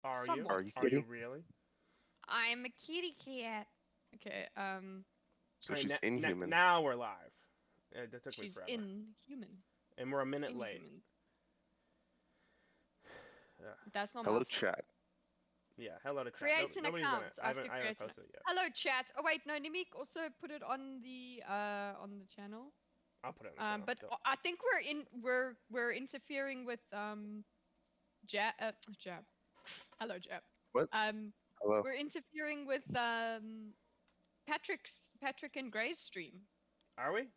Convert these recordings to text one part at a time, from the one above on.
Are you? Somewhat. Are you Are you kidding? really? I'm a kitty cat. Okay, So Alright, she's inhuman. now we're live. That took me she's forever. inhuman. And we're a minute late. Inhumans. Ugh. That's not Hello, my fault. chat. Yeah, hello to chat. Create an Nobody's done it. account. I haven't create an posted it yet. Hello, chat. Oh wait, no, Nimik also put it on the channel. I'll put it on the channel. But I think we're interfering with Jab. Jab. Hello, Jab. What? Hello. We're interfering with Patrick and Gray's stream. Are we?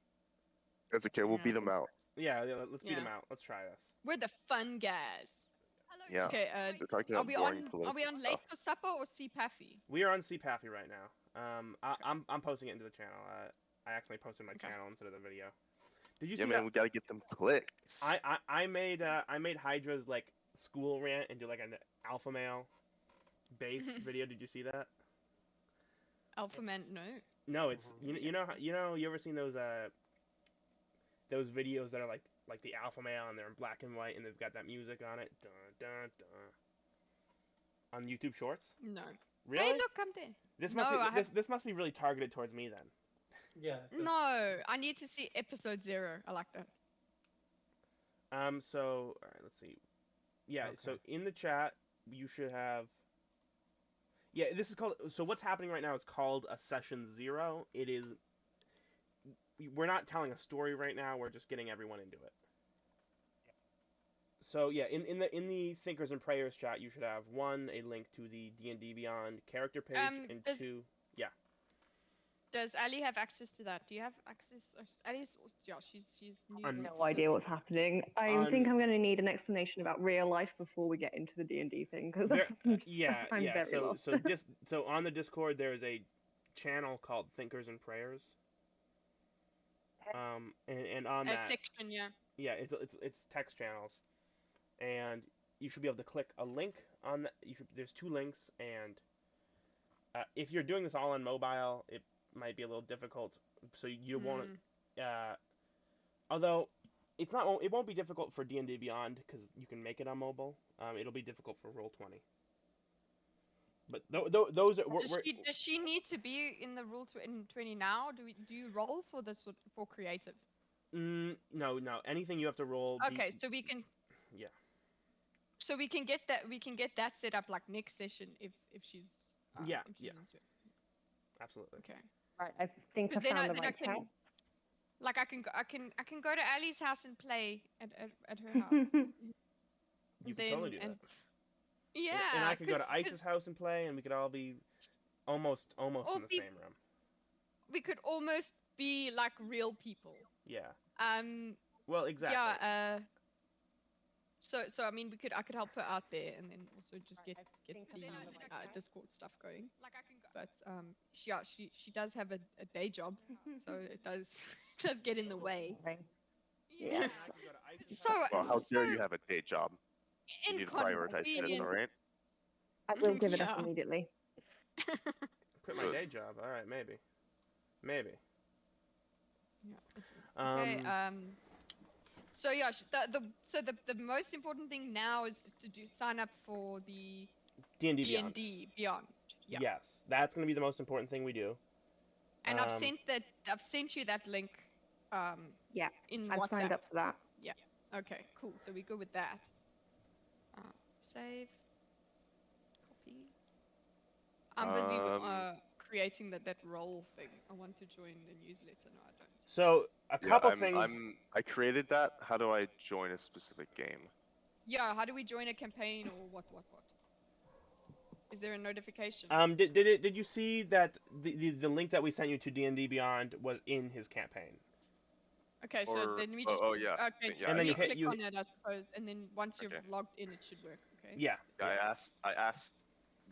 That's okay. We'll beat them out. Yeah, let's beat Yeah. them out. Let's try this. We're the fun guys. Hello. Yeah. Okay. They're talking Are about we boring on political late stuff. for supper or CPAFI? We are on CPAFI right now. I'm posting it into the channel. I actually posted my Okay. channel instead of the video. Did you Yeah, see man, that? we gotta get them clicks. I made Hydra's like school rant into like an alpha male based video. Did you see that? Alpha Man, no. No, it's you ever seen those videos that are like the alpha male and they're in black and white and they've got that music on it, dun dun dun, on YouTube Shorts? No. Really? Hey, look, I'm there. This No, must be I this must be really targeted towards me then. Yeah. No, I need to see episode 0. I like that. So all right, let's see. Yeah, Okay. so in the chat you should have. Yeah, this is called. So what's happening right now is called a session 0. It is. We're not telling a story right now. We're just getting everyone into it. So yeah, in the Thinkers and Prayers chat, you should have 1, a link to the D&D Beyond character page, and 2, Does Ali have access to that? Do you have access? Ali's, yeah, she's new. On- to No idea Discord. what's happening. I think I'm going to need an explanation about real life before we get into the D&D thing because I'm very lost. So on the Discord there's a channel called Thinkers and Prayers. And on A that section, yeah. yeah, it's text channels, and you should be able to click a link on that. There's 2 links, and if you're doing this all on mobile, it might be a little difficult. So you won't. Although it won't be difficult for D&D Beyond because you can make it on mobile. It'll be difficult for Roll20. But those are. Does she need to be in the Roll20 now? Do you roll for this for creative? No. Anything you have to roll. Okay, so we can. Yeah. So we can get that set up like next session if she's. Yeah. If she's into it. Absolutely. Okay. Right, I think I found the right chat. Like I can go to Ali's house and play at her house. You can totally do that. Yeah. And I could go to Ice's house and play, and we could all be almost in the same room. We could almost be like real people. Yeah. Well, exactly. Yeah. So I mean, I could help her out there, and then also just get the Discord stuff going. But she does have a day job, so it does get in the way. Yeah. Well, how dare you have a day job? You need to prioritize this, alright? I will give it up immediately. Quit my day job. All right, maybe. Yeah. Okay. So yeah, the most important thing now is to sign up for the D&D Beyond. Yeah. Yes, that's going to be the most important thing we do. And I've sent you that link. Yeah. In I've WhatsApp. signed up for that. Yeah. Okay. Cool. So we go with that. Save. Copy. I'm busy creating that role thing. I want to join the newsletter. No, I don't. So a couple things. I created that. How do I join a specific game? Yeah. How do we join a campaign or what? Is there a notification? Did you see that the link that we sent you to D&D Beyond was in his campaign? Okay, so then we just. Oh yeah. Okay, yeah, and then you click on it, I suppose, and then once you've logged in, it should work. Okay. Yeah. I asked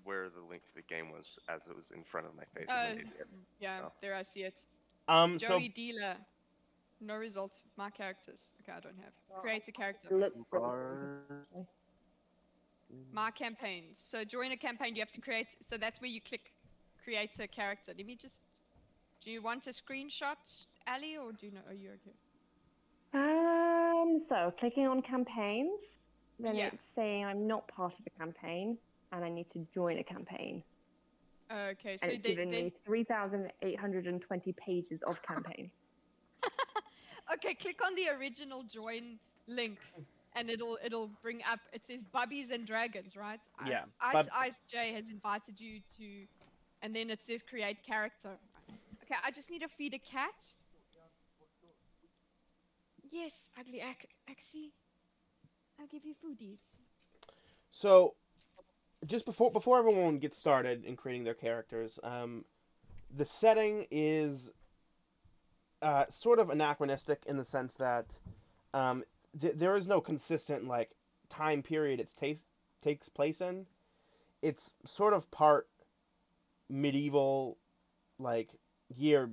where the link to the game was as it was in front of my face. And then it did. Yeah, there I see it. So Joey Dealer. No results with my characters. Okay, I don't have. Create a character. My campaigns. So join a campaign. You have to create. So that's where you click create a character. Let me just. Do you want a screenshot, Ali, or do you know? Are you okay? So clicking on campaigns, then it's saying I'm not part of the campaign. and I need to join a campaign. Okay, so and it's given me 3,820 pages of campaigns. Okay, click on the original join link, and it'll bring up. It says Bubbies and Dragons, right? Yeah. Ice J has invited you to, and then it says create character. Okay, I just need to feed a cat. Yes, ugly Axie. I'll give you foodies. So, just before everyone gets started in creating their characters, the setting is sort of anachronistic in the sense that there is no consistent like time period it takes place in. It's sort of part medieval, like year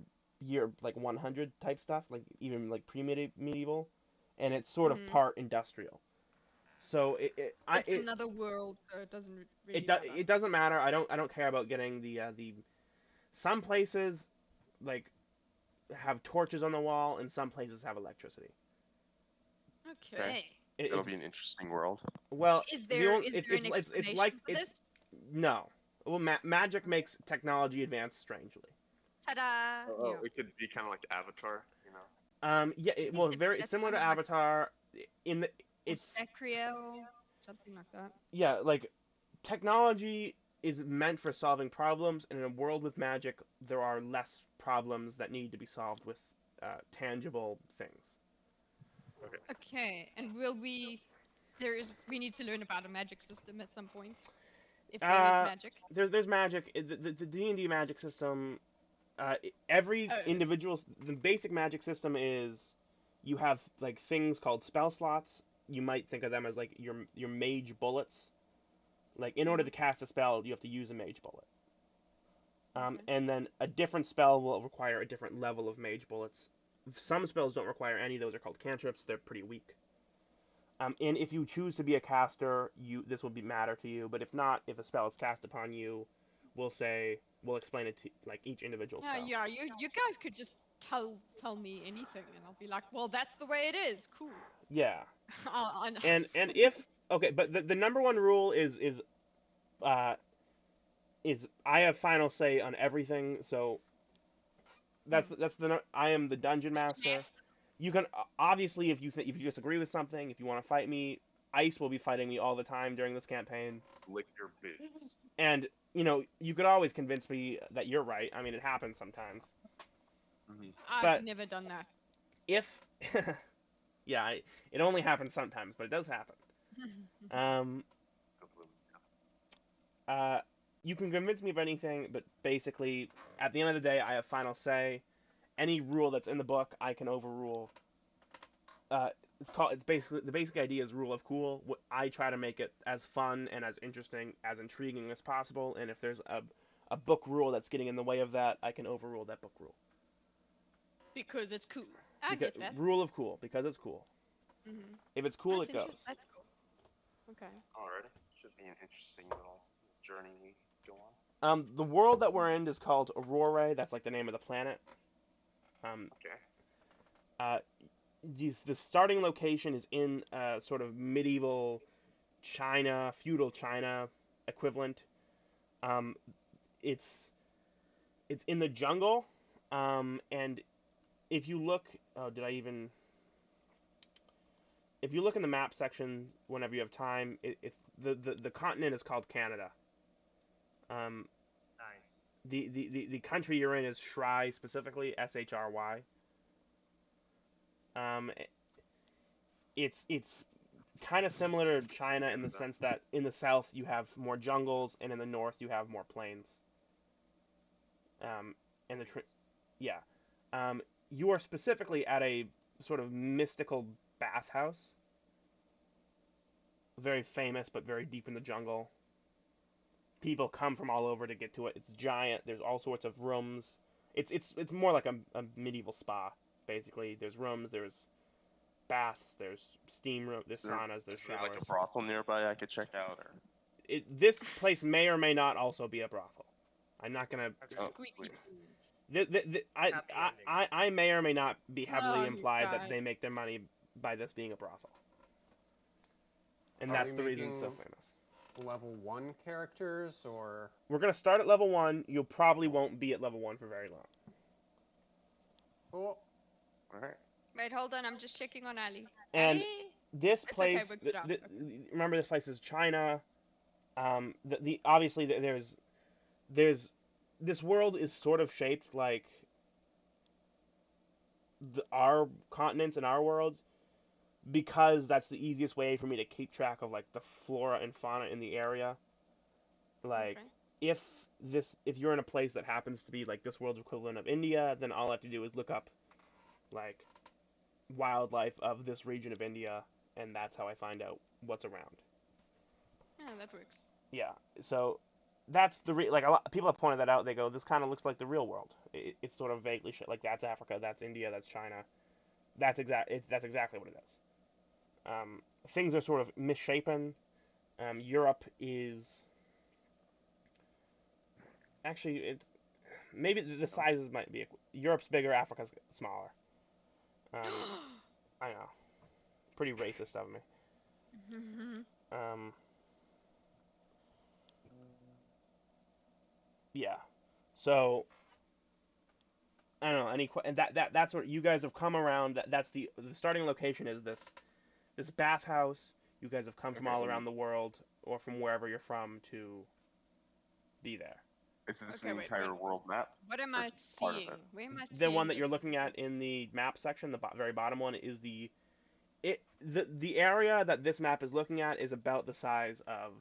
like 100 type stuff, like even like pre-medieval, and it's sort of part industrial. So it's another world, so it doesn't really it doesn't matter. I don't care about getting the some places like have torches on the wall and some places have electricity. Okay. It'll be an interesting world. Well, is there an explanation for this? No. Well, magic makes technology advance strangely. Ta-da! Oh, it could be kind of like Avatar, you know. Yeah. Very similar to Avatar. It's Sacriel, something like that. Yeah, like technology is meant for solving problems, and in a world with magic, there are less problems that need to be solved with tangible things. Okay, and we need to learn about a magic system at some point. If there is magic. There's magic. The D&D magic system. Every individual. The basic magic system is you have like things called spell slots. You might think of them as like your mage bullets. Like in order to cast a spell, you have to use a mage bullet. And then a different spell will require a different level of mage bullets. Some spells don't require any. Those are called cantrips. They're pretty weak. And if you choose to be a caster, this will matter to you. But if not, if a spell is cast upon you, we'll explain it to like each individual spell. Yeah. You guys could just tell me anything, and I'll be like, well, that's the way it is. Cool. Yeah. and if okay, but the number one rule is I have final say on everything. So I am the dungeon master. Yes. You can obviously if you disagree with something, if you want to fight me, Ice will be fighting me all the time during this campaign. Lick your boots. And you could always convince me that you're right. I mean, it happens sometimes. I've never done that. If yeah, it only happens sometimes, but it does happen. You can convince me of anything, but basically, at the end of the day, I have final say. Any rule that's in the book, I can overrule. It's basically the basic idea is rule of cool. I try to make it as fun and as interesting, as intriguing as possible. And if there's a book rule that's getting in the way of that, I can overrule that book rule. Because it's cool. I get that. Rule of cool, because it's cool. If it's cool, it goes. That's cool. Okay. Alrighty. Should be an interesting little journey we go on. The world that we're in is called Aurora. That's like the name of the planet. Okay. The starting location is in sort of medieval China, feudal China equivalent. It's in the jungle, and if you look, if you look in the map section whenever you have time, it's the continent is called Canada. Nice. The country you're in is Shry, specifically SHRY. It's kind of similar to China in the sense that in the south you have more jungles and in the north you have more plains. You are specifically at a sort of mystical bathhouse. Very famous, but very deep in the jungle. People come from all over to get to it. It's giant. There's all sorts of rooms. It's more like a medieval spa, basically. There's rooms, there's baths, there's steam room, there's saunas, there's showers. Is there like a brothel nearby I could check out? Or this place may or may not also be a brothel. I'm not gonna. I may or may not be heavily implied that they make their money by this being a brothel. And that's the reason it's so famous. level 1 characters, or? We're gonna start at level 1. You probably won't be at level 1 for very long. Cool. Alright. Wait, hold on. I'm just checking on Ali. And Ali? this It's place, okay, looked it up. remember this place is China. Obviously there's this world is sort of shaped like our continents and our world, because that's the easiest way for me to keep track of like the flora and fauna in the area. Like, Okay. if you're in a place that happens to be like this world's equivalent of India, then all I have to do is look up like wildlife of this region of India, and that's how I find out what's around. Yeah, that works. Yeah, so that's like a lot people have pointed that out. They go, this kind of looks like the real world. It's sort of vaguely like that's Africa, that's India, that's China. That's exactly what it is. Things are sort of misshapen. Europe is actually maybe the sizes might be Europe's bigger, Africa's smaller. I know, pretty racist of me. Yeah. So I don't know and that's what you guys have come around. That's the starting location is this bathhouse. You guys have come from all around the world or from wherever you're from to be there. Is this the entire world map? What am I seeing? Where am I seeing? The one that you're looking at in the map section, the very bottom one, is the area that this map is looking at is about the size of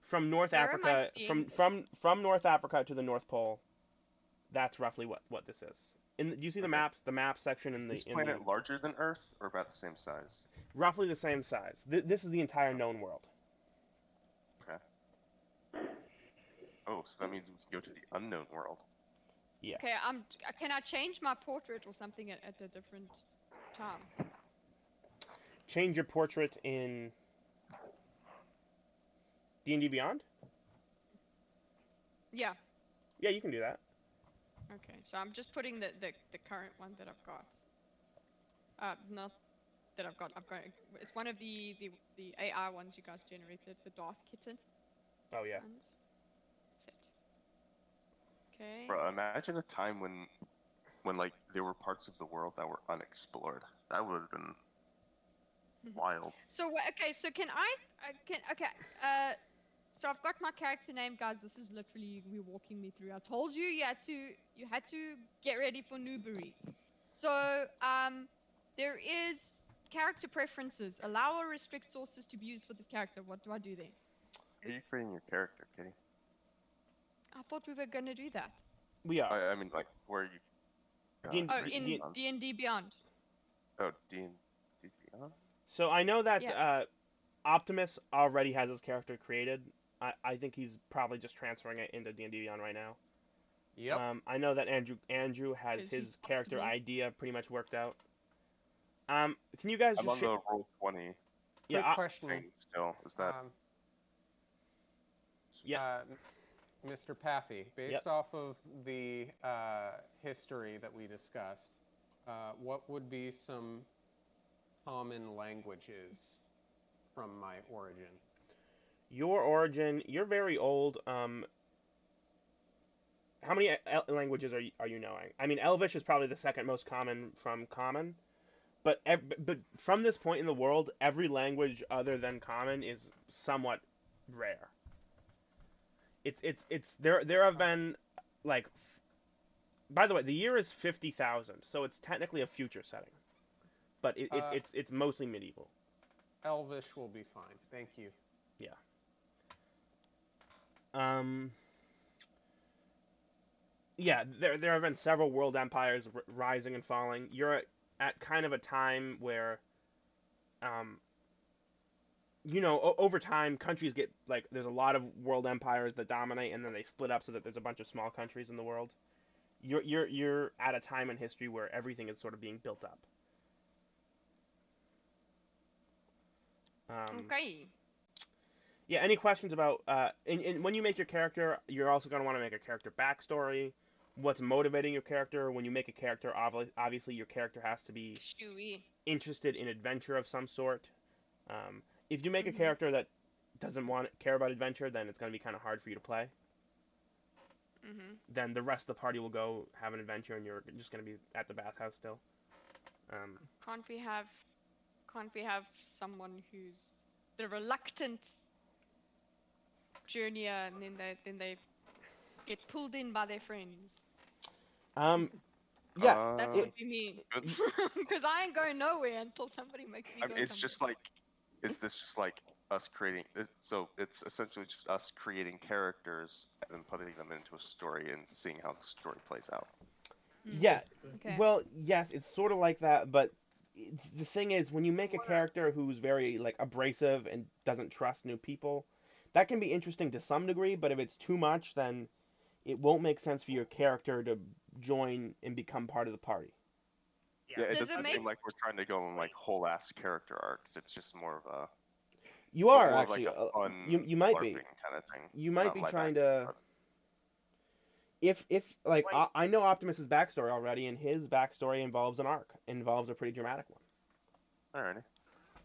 from North Africa from North Africa to the North Pole. That's roughly what this is. Do you see the maps? The map section in the. Is this planet larger than Earth or about the same size? Roughly the same size. This is the entire known world. Okay. Oh, so that means we can go to the unknown world. Yeah. Okay. Can I change my portrait or something at a different time? Change your portrait in D&D Beyond? Yeah. Yeah, you can do that. Okay, so I'm just putting the current one that I've got. Not that I've got. It's one of the AI ones you guys generated, the Darth Kitten. Oh yeah. Ones. That's it. Okay. Bro, imagine a time when like there were parts of the world that were unexplored. That would have been wild. So okay, so so I've got my character name, guys. This is literally you walking me through. I told you you had to get ready for Newbury. So there is character preferences. Allow or restrict sources to be used for this character. What do I do then? Are you creating your character, Kitty? I thought we were gonna do that. We are. I mean, like, where are you? In D&D Beyond. Oh, D&D Beyond. So I know that Optimus already has his character created. I think he's probably just transferring it into D&D Beyond right now. Yep. I know that Andrew has his character idea pretty much worked out. Can you guys just? I'm on the Roll20. Yeah. Quick question. Still, is that? Yeah. Mr. Paffy, based off of the history that we discussed, what would be some common languages from my origin? Your origin, you're very old. How many languages are you knowing? I mean, Elvish is probably the second most common from Common, but from this point in the world, every language other than Common is somewhat rare. There have been like. By the way, the year is 50,000, so it's technically a future setting, but it's mostly medieval. Elvish will be fine. Thank you. Yeah. Yeah, there have been several world empires rising and falling. You're at kind of a time where, over time, countries get, like, there's a lot of world empires that dominate, and then they split up so that there's a bunch of small countries in the world. You're at a time in history where everything is sort of being built up. Okay. Yeah, any questions about, and when you make your character, you're also going to want to make a character backstory, what's motivating your character. When you make a character, obviously your character has to be interested in adventure of some sort. If you make a character that doesn't care about adventure, then it's going to be kind of hard for you to play. Then the rest of the party will go have an adventure, and you're just going to be at the bathhouse still. Can't we have someone who's the reluctant journeyer, and then they get pulled in by their friends? Yeah, that would be me. Because I ain't going nowhere until somebody makes me go it's somewhere. just like, is this just like us creating? So it's essentially just us creating characters and then putting them into a story and seeing how the story plays out. Yeah. Okay. Well, yes, it's sort of like that, but the thing is, when you make a character who's very like abrasive and doesn't trust new people, that can be interesting to some degree. But if it's too much, then it won't make sense for your character to join and become part of the party. Yeah, it doesn't seem like we're trying to go on like whole ass character arcs. It's just more of a. You are actually. Like a fun you might be. Kind of thing. You might be trying to. If like I know Optimus's backstory already, and his backstory involves an arc, involves a pretty dramatic one. Alrighty.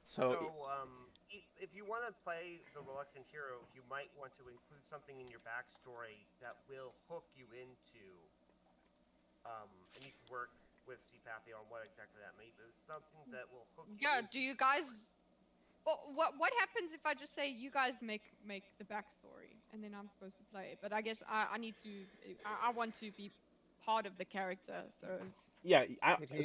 So if you want to play the Reluctant Hero, you might want to include something in your backstory that will hook you into, and you can work with CPathy on what exactly that may be. It's something that will hook you. Yeah. Do you guys? What happens if I just say you guys make the backstory and then I'm supposed to play it? But I guess I need to. I want to be part of the character. So. Yeah,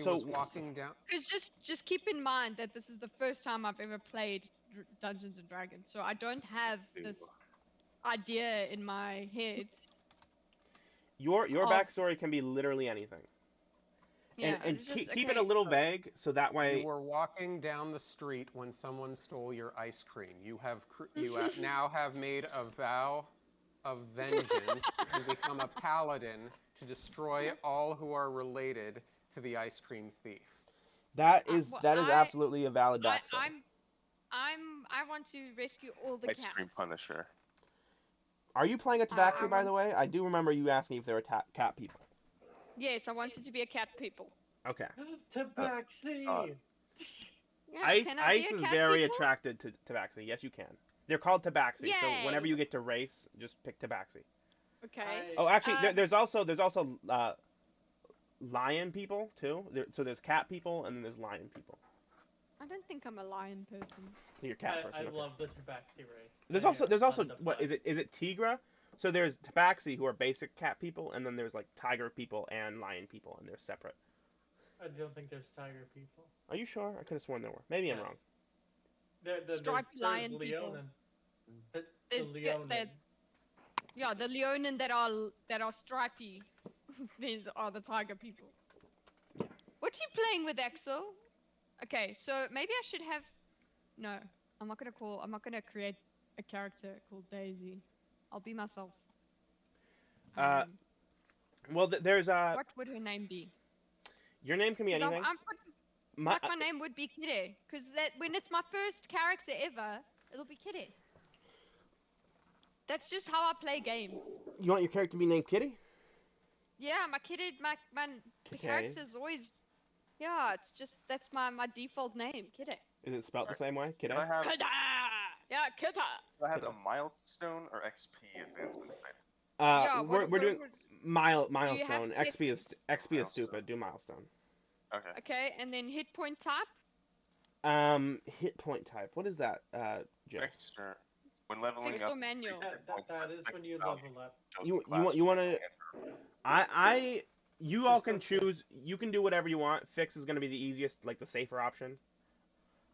so walking down. Because just keep in mind that this is the first time I've ever played Dungeons and Dragons, so I don't have this idea in my head. Your backstory can be literally anything. Yeah, and keep it a little vague, so that way. You were walking down the street when someone stole your ice cream. You now have made a vow of vengeance and become a paladin to destroy all who are related to the ice cream thief. That is absolutely a valid backstory. I want to rescue all the cats. Ice cream Punisher. Are you playing a Tabaxi, by the way? I do remember you asking if there were cat people. Yes, I wanted to be a cat people. Okay. Tabaxi! Yeah, Ice is very attracted to Tabaxi. Yes, you can. They're called Tabaxi, Yay! so whenever you get to race, just pick Tabaxi. Okay. Oh, actually, there's also lion people too. So there's cat people and then there's lion people. I don't think I'm a lion person. You're a cat person. I love the Tabaxi race. There's also what is it Tigra? So there's Tabaxi who are basic cat people, and then there's like tiger people and lion people, and they're separate. I don't think there's tiger people. Are you sure? I could have sworn there were. Maybe I'm wrong. Striped lion people. The Leonin. Yeah, the Leonin that are stripy. These are the tiger people. Yeah. What are you playing with, Axel? Okay, so maybe I should have. No, I'm not gonna create a character called Daisy. I'll be myself. Well, there's What would her name be? Your name can be anything. My name would be Kitty, because when it's my first character ever, it'll be Kitty. That's just how I play games. You want your character to be named Kitty? Yeah, my character's always. Yeah, it's just that's my default name, Kitty. Is it spelled the same way, Kitty? Kitty. Yeah, Kitty. Do I have a milestone or XP advancement? We're doing milestone. XP is stupid. Do milestone. Okay. Okay, and then hit point type. Hit point type. What is that, Joe? Extra. When leveling Fixed up. or manual. That is when you level up. You want to? You all can choose. You can do whatever you want. Fix is going to be the easiest, like the safer option.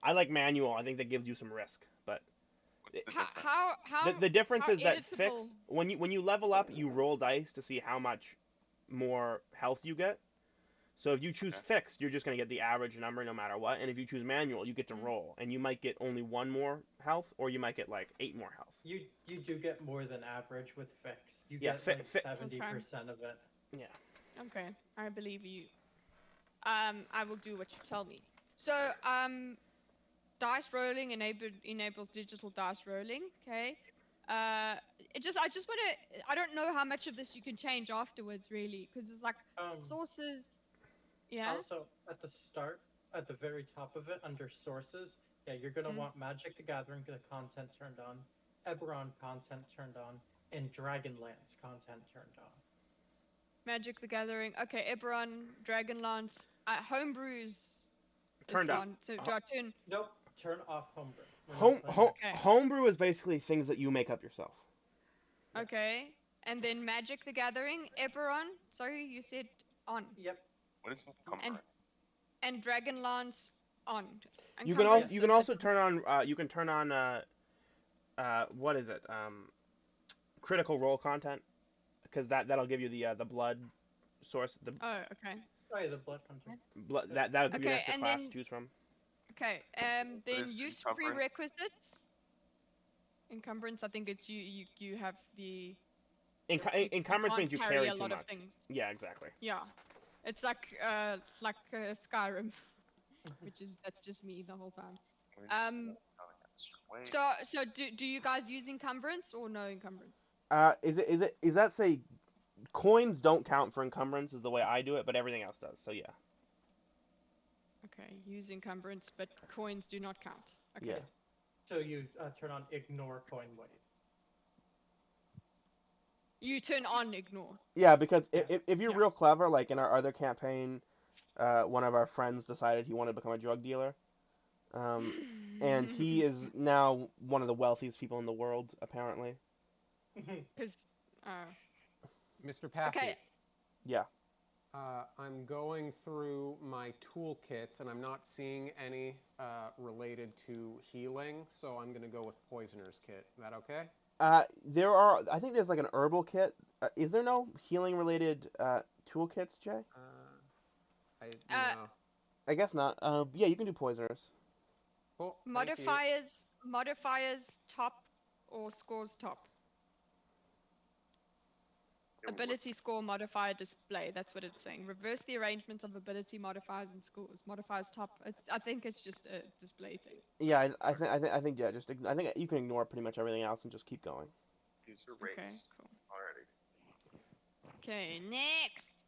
I like manual. I think that gives you some risk, but. The difference is that fixed, when you level up, you roll dice to see how much more health you get. So if you choose fixed, you're just going to get the average number no matter what. And if you choose manual, you get to roll. And you might get only 1 more health, or you might get like 8 more health. You do get more than average with fixed. You get like 70% of it. Yeah. Okay, I believe you. I will do what you tell me. So, dice rolling enables digital dice rolling. Okay. I just want to. I don't know how much of this you can change afterwards, really, because it's like sources. Yeah. Also, at the start, at the very top of it, under sources, yeah, you're gonna want Magic the Gathering, the content turned on, Eberron content turned on and Dragonlance content turned on. Magic the Gathering. Okay, Eberron, Dragonlance, Homebrews Turned on. on. So do I turn? Nope. Turn off Homebrew. Homebrew is basically things that you make up yourself. Okay. And then Magic the Gathering, Eberron. Sorry, you said on. Yep. What is Encumbrance? And Dragonlance on. You can also turn on you can turn on what is it? Critical Role content, because that'll give you the blood source. Oh, okay. Oh, yeah, the Blood Hunter. That'll give you an extra class to choose from. Okay. Then use prerequisites. Encumbrance, I think it's you have the. Encumbrance means you carry a lot too much. Of things. Yeah, exactly. Yeah, it's like Skyrim, that's just me the whole time. So do you guys use encumbrance or no encumbrance? Is that say coins don't count for encumbrance is the way I do it, but everything else does. So yeah. Okay, use encumbrance, but coins do not count. Okay. Yeah. So you turn on ignore coin weight. You turn on ignore. Yeah, because if you're real clever, like in our other campaign, one of our friends decided he wanted to become a drug dealer. And he is now one of the wealthiest people in the world, apparently. Because, Mr. Paffy. Okay. Yeah. I'm going through my toolkits, and I'm not seeing any related to healing, so I'm going to go with Poisoner's Kit. Is that okay? I think there's like an herbal kit. Is there no healing related toolkits, Jay? No. I guess not. Yeah, you can do Poisoners. Cool. Modifiers top or scores top? Ability score modifier display. That's what it's saying. Reverse the arrangement of ability modifiers and scores. Modifiers top. I think it's just a display thing. Yeah, I think yeah. I think you can ignore pretty much everything else and just keep going. User rates. Okay, cool. Alrighty. Okay, next.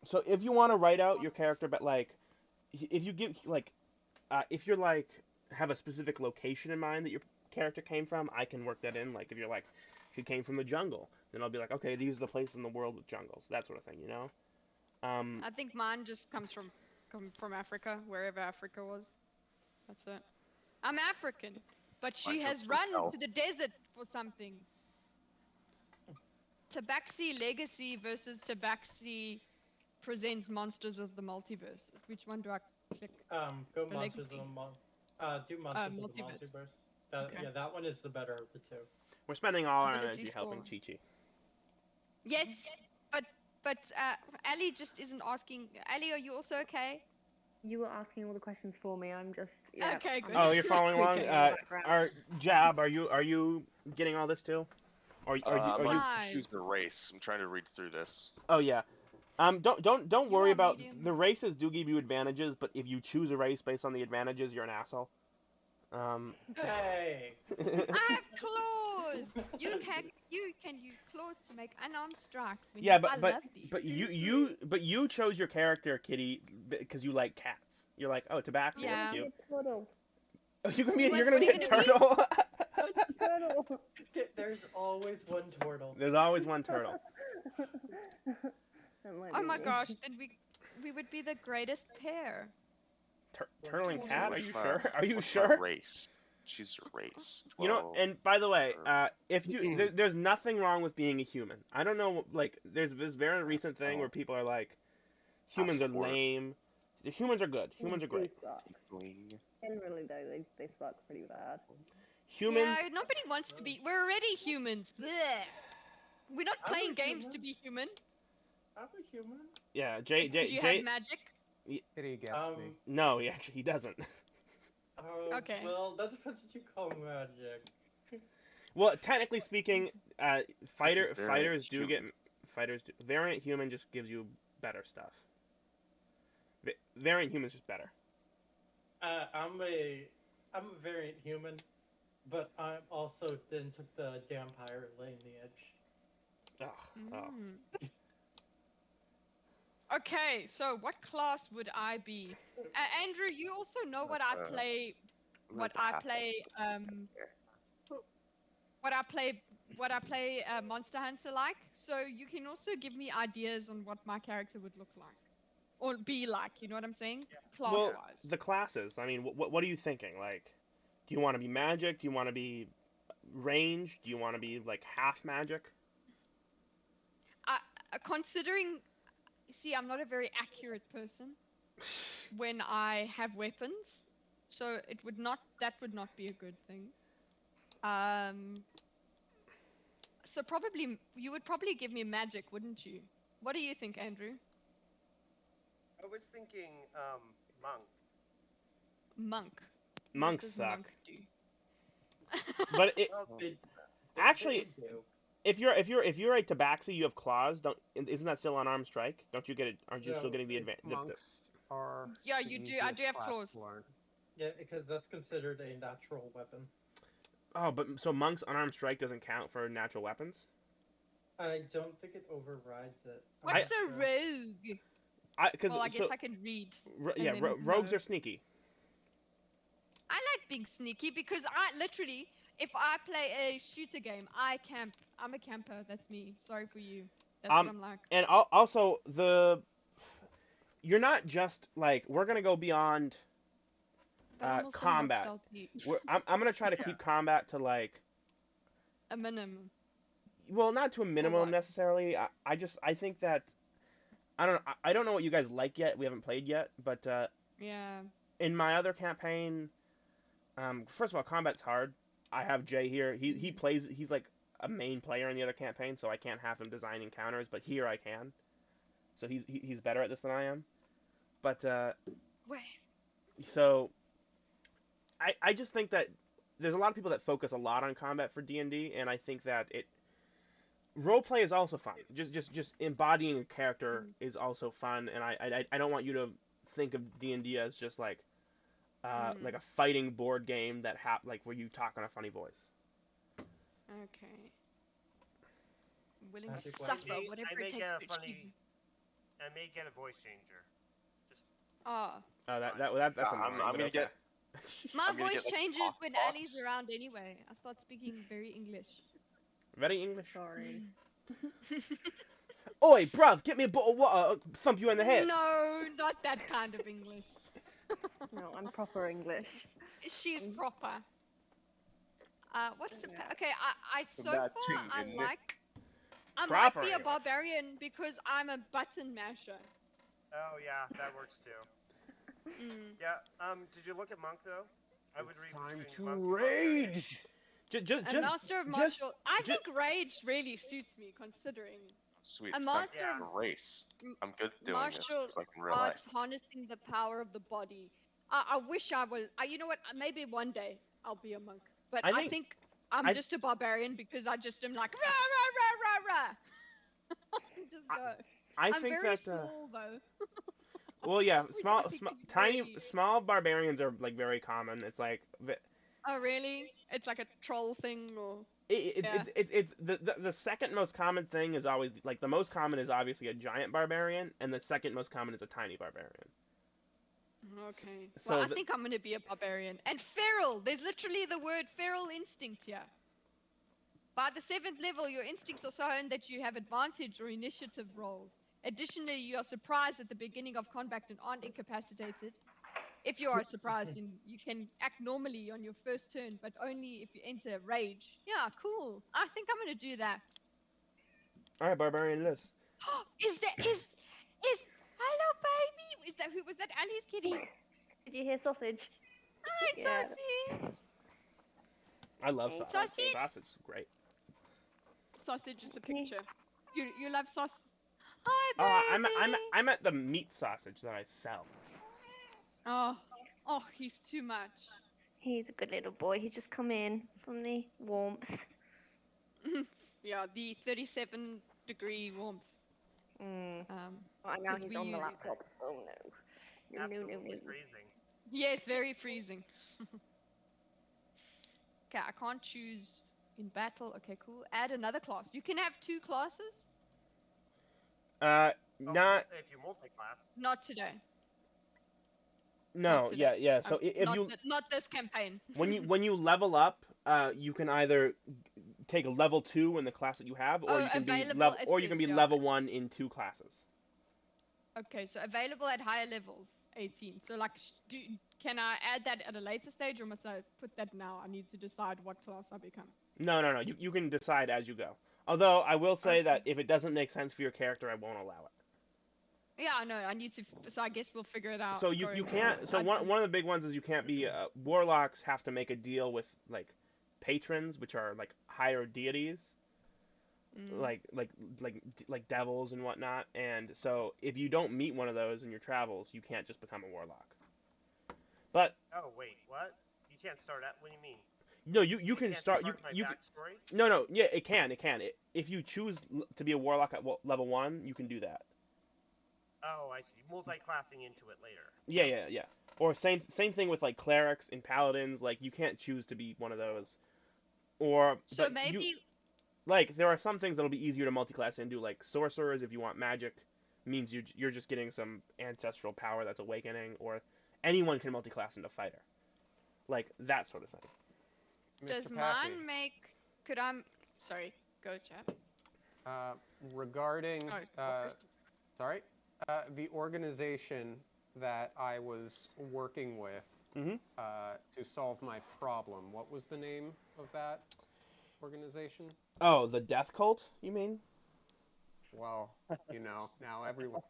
So if you want to write out your character, but like, if you give like, if you're like have a specific location in mind that your character came from, I can work that in. Like if you're like, she came from the jungle, then I'll be like, okay, these are the places in the world with jungles, that sort of thing, you know. I think mine just comes from Africa, wherever Africa was. That's it. I'm African, but she has run to the desert for something. Tabaxi Legacy versus Tabaxi presents Monsters of the Multiverse. Which one do I click? Go Monsters of the Multiverse. Do Monsters of the Multiverse. Okay. Yeah, that one is the better of the two. We're spending all our energy helping Chi-Chi. Yes, but Ali just isn't asking. Ali, are you also okay? You were asking all the questions for me. I'm just okay. Good. Oh, you're following along. Jab, are you getting all this too? Or are you choose the race? I'm trying to read through this. Oh yeah. Don't worry about the races. Do give you advantages, but if you choose a race based on the advantages, you're an asshole. Hey. I have claws. You can use claws to make unarmed strikes. Yeah, but you chose your character, Kitty, because you like cats. You're like, oh, Tabaxi, yeah. That's cute. Turtle. Oh, you're gonna be a turtle. Turtle. There's always one turtle. There's always one turtle. Oh my gosh, then we would be the greatest pair. Turtle and cat? Are you sure? Are you What's sure? Race. Choose your race. 12, you know, and by the way, if you there's nothing wrong with being a human. I don't know, like there's this very recent thing where people are like, humans are lame. The humans are good. Humans are great. Generally though, they suck pretty bad. Humans. Yeah, nobody wants to be. We're already humans. Blech. We're not playing games to be human. I'm a human. Yeah, Jay. Do you have magic? Kitty gets me. No, he doesn't. Okay. Well, that's what you call magic. Well, technically speaking, fighters do get variant human just gives you better stuff. Variant human is just better. I'm a variant human, but I also then took the Dampire lineage. Oh. Okay, so what class would I be? Andrew, you also know what I play. what I play Monster Hunter like. So you can also give me ideas on what my character would look like or be like. You know what I'm saying? Class Well, wise. the classes. I mean, what are you thinking? Like, do you want to be magic? Do you want to be range? Do you want to be like half magic? Considering, see, I'm not a very accurate person when I have weapons, so that would not be a good thing. So probably you would probably give me magic, wouldn't you? What do you think, Andrew? I was thinking monk. Monk. Monks What does suck. monk do? But it Well, actually, they do. if you're a tabaxi, you have claws. Isn't that still unarmed strike? Don't you get it? Aren't you No, still getting the advantage? Monks are. Yeah, the you do. I easiest do have class claws. to learn. Yeah, because that's considered a natural weapon. Oh, but so monks unarmed strike doesn't count for natural weapons? I don't think it overrides it. What's a rogue? Well, I guess I can read. Yeah, then rogues know. are sneaky. I like being sneaky because I literally, if I play a shooter game, I camp. I'm a camper. That's me. Sorry for you. That's what I'm like. And also you're not just like we're gonna go beyond But I'm also combat. not stealthy. I'm gonna try to keep combat to like A minimum. well, not to a minimum what? necessarily. I think that I don't know what you guys like yet. We haven't played yet, but Yeah. in my other campaign, first of all, combat's hard. I have Jay here. He plays. He's like a main player in the other campaign, so I can't have him design encounters. But here I can. So he's better at this than I am. But Wait. so I just think that there's a lot of people that focus a lot on combat for D&D, and I think that roleplay is also fun. Just embodying a character is also fun, and I don't want you to think of D&D as just like a fighting board game that like where you talk on a funny voice. Okay. I'm willing to Magic suffer weapons. whatever I may it takes get a to funny. achieve. I may get a voice changer. Oh. That's annoying. I'm but gonna okay. get. My I'm gonna voice get, like, changes talk when box. Ali's around anyway. I start speaking very English. Very English. Sorry. Oi, bruv, get me a bottle of water. I'll thump you in the head. No, not that kind of English. No, I'm proper English. She's proper. What is it? Yeah. Okay, I so That far thing, I isn't it? like. I Proper might be a English. barbarian because I'm a button masher. Oh yeah, that works too. Mm. Yeah. Did you look at monk though? I would read Time between to monk and barbarian. rage. A master of martial. I think rage really suits me, considering Sweet. a It's time master to race. I'm good doing this. martial It's like in real life. arts harnessing the power of the body. I wish I was. You know what? Maybe one day I'll be a monk. But I think I'm just a barbarian because I just am like rah rah rah rah rah. Just go. I'm think very that. small though. Well, yeah, Which I think is very- small barbarians are like very common. It's like Oh really? It's like a troll thing, or it's the second most common thing is always like the most common is obviously a giant barbarian, and the second most common is a tiny barbarian. okay. So Well, I think I'm gonna be a barbarian. And feral. There's literally the word feral instinct here. By the 7th level, your instincts are so honed that you have advantage or initiative rolls. Additionally, you are surprised at the beginning of combat and aren't incapacitated. If you are surprised, then you can act normally on your first turn, but only if you enter rage. Yeah, cool. I think I'm gonna do that. All right, barbarian list. Is hello baby? Is that who was that? Ali's kitty. Did you hear sausage? Hi, Yeah. sausage. I love Hey, sausage. Sausage. Sausage is great. Sausage is the Can you- picture. You love sauce. Hi, baby. I meant the meat sausage that I sell. Oh, he's too much. He's a good little boy. He's just come in from the warmth. Yeah, the 37-degree warmth. Mm. Um, Now 'cause he's we on the use- laptop. Oh no. No, no, Absolutely no. freezing. yeah, it's very freezing. Okay, I can't choose in battle. Okay, cool. Add another class. You can have 2 classes. Oh, Not if you multi-class. Not today. no, not today. yeah. So if not you not this campaign. when you level up, you can either take level 2 in the class that you have, or Oh, you can be available at this, yeah. level 1 in 2 classes. Okay, so available at higher levels, 18. So like, can I add that at a later stage, or must I put that now? I need to decide what class I become. No. You can decide as you go. Although I will say Okay. that if it doesn't make sense for your character, I won't allow it. Yeah, I know. I need to. So I guess we'll figure it out. So you can't. So one of the big ones is you can't be warlocks have to make a deal with like patrons, which are like higher deities, like devils and whatnot. And so if you don't meet one of those in your travels, you can't just become a warlock. But oh wait, what? You can't start at? What do you mean? no, you can start. You backstory? No, yeah, it can. If you choose to be a warlock at level 1, you can do that. Oh, I see. Multi-classing into it later. Yeah. Or same thing with like clerics and paladins. Like you can't choose to be one of those. Or so maybe like there are some things that'll be easier to multi-class into, like sorcerers. If you want magic, means you're just getting some ancestral power that's awakening. Or anyone can multi-class into fighter, like that sort of thing. Does mine make? Could I? Sorry, go chat. Regarding sorry, the organization that I was working with to solve my problem. What was the name of that organization? Oh, the Death Cult, you mean? Well, you know, now everyone.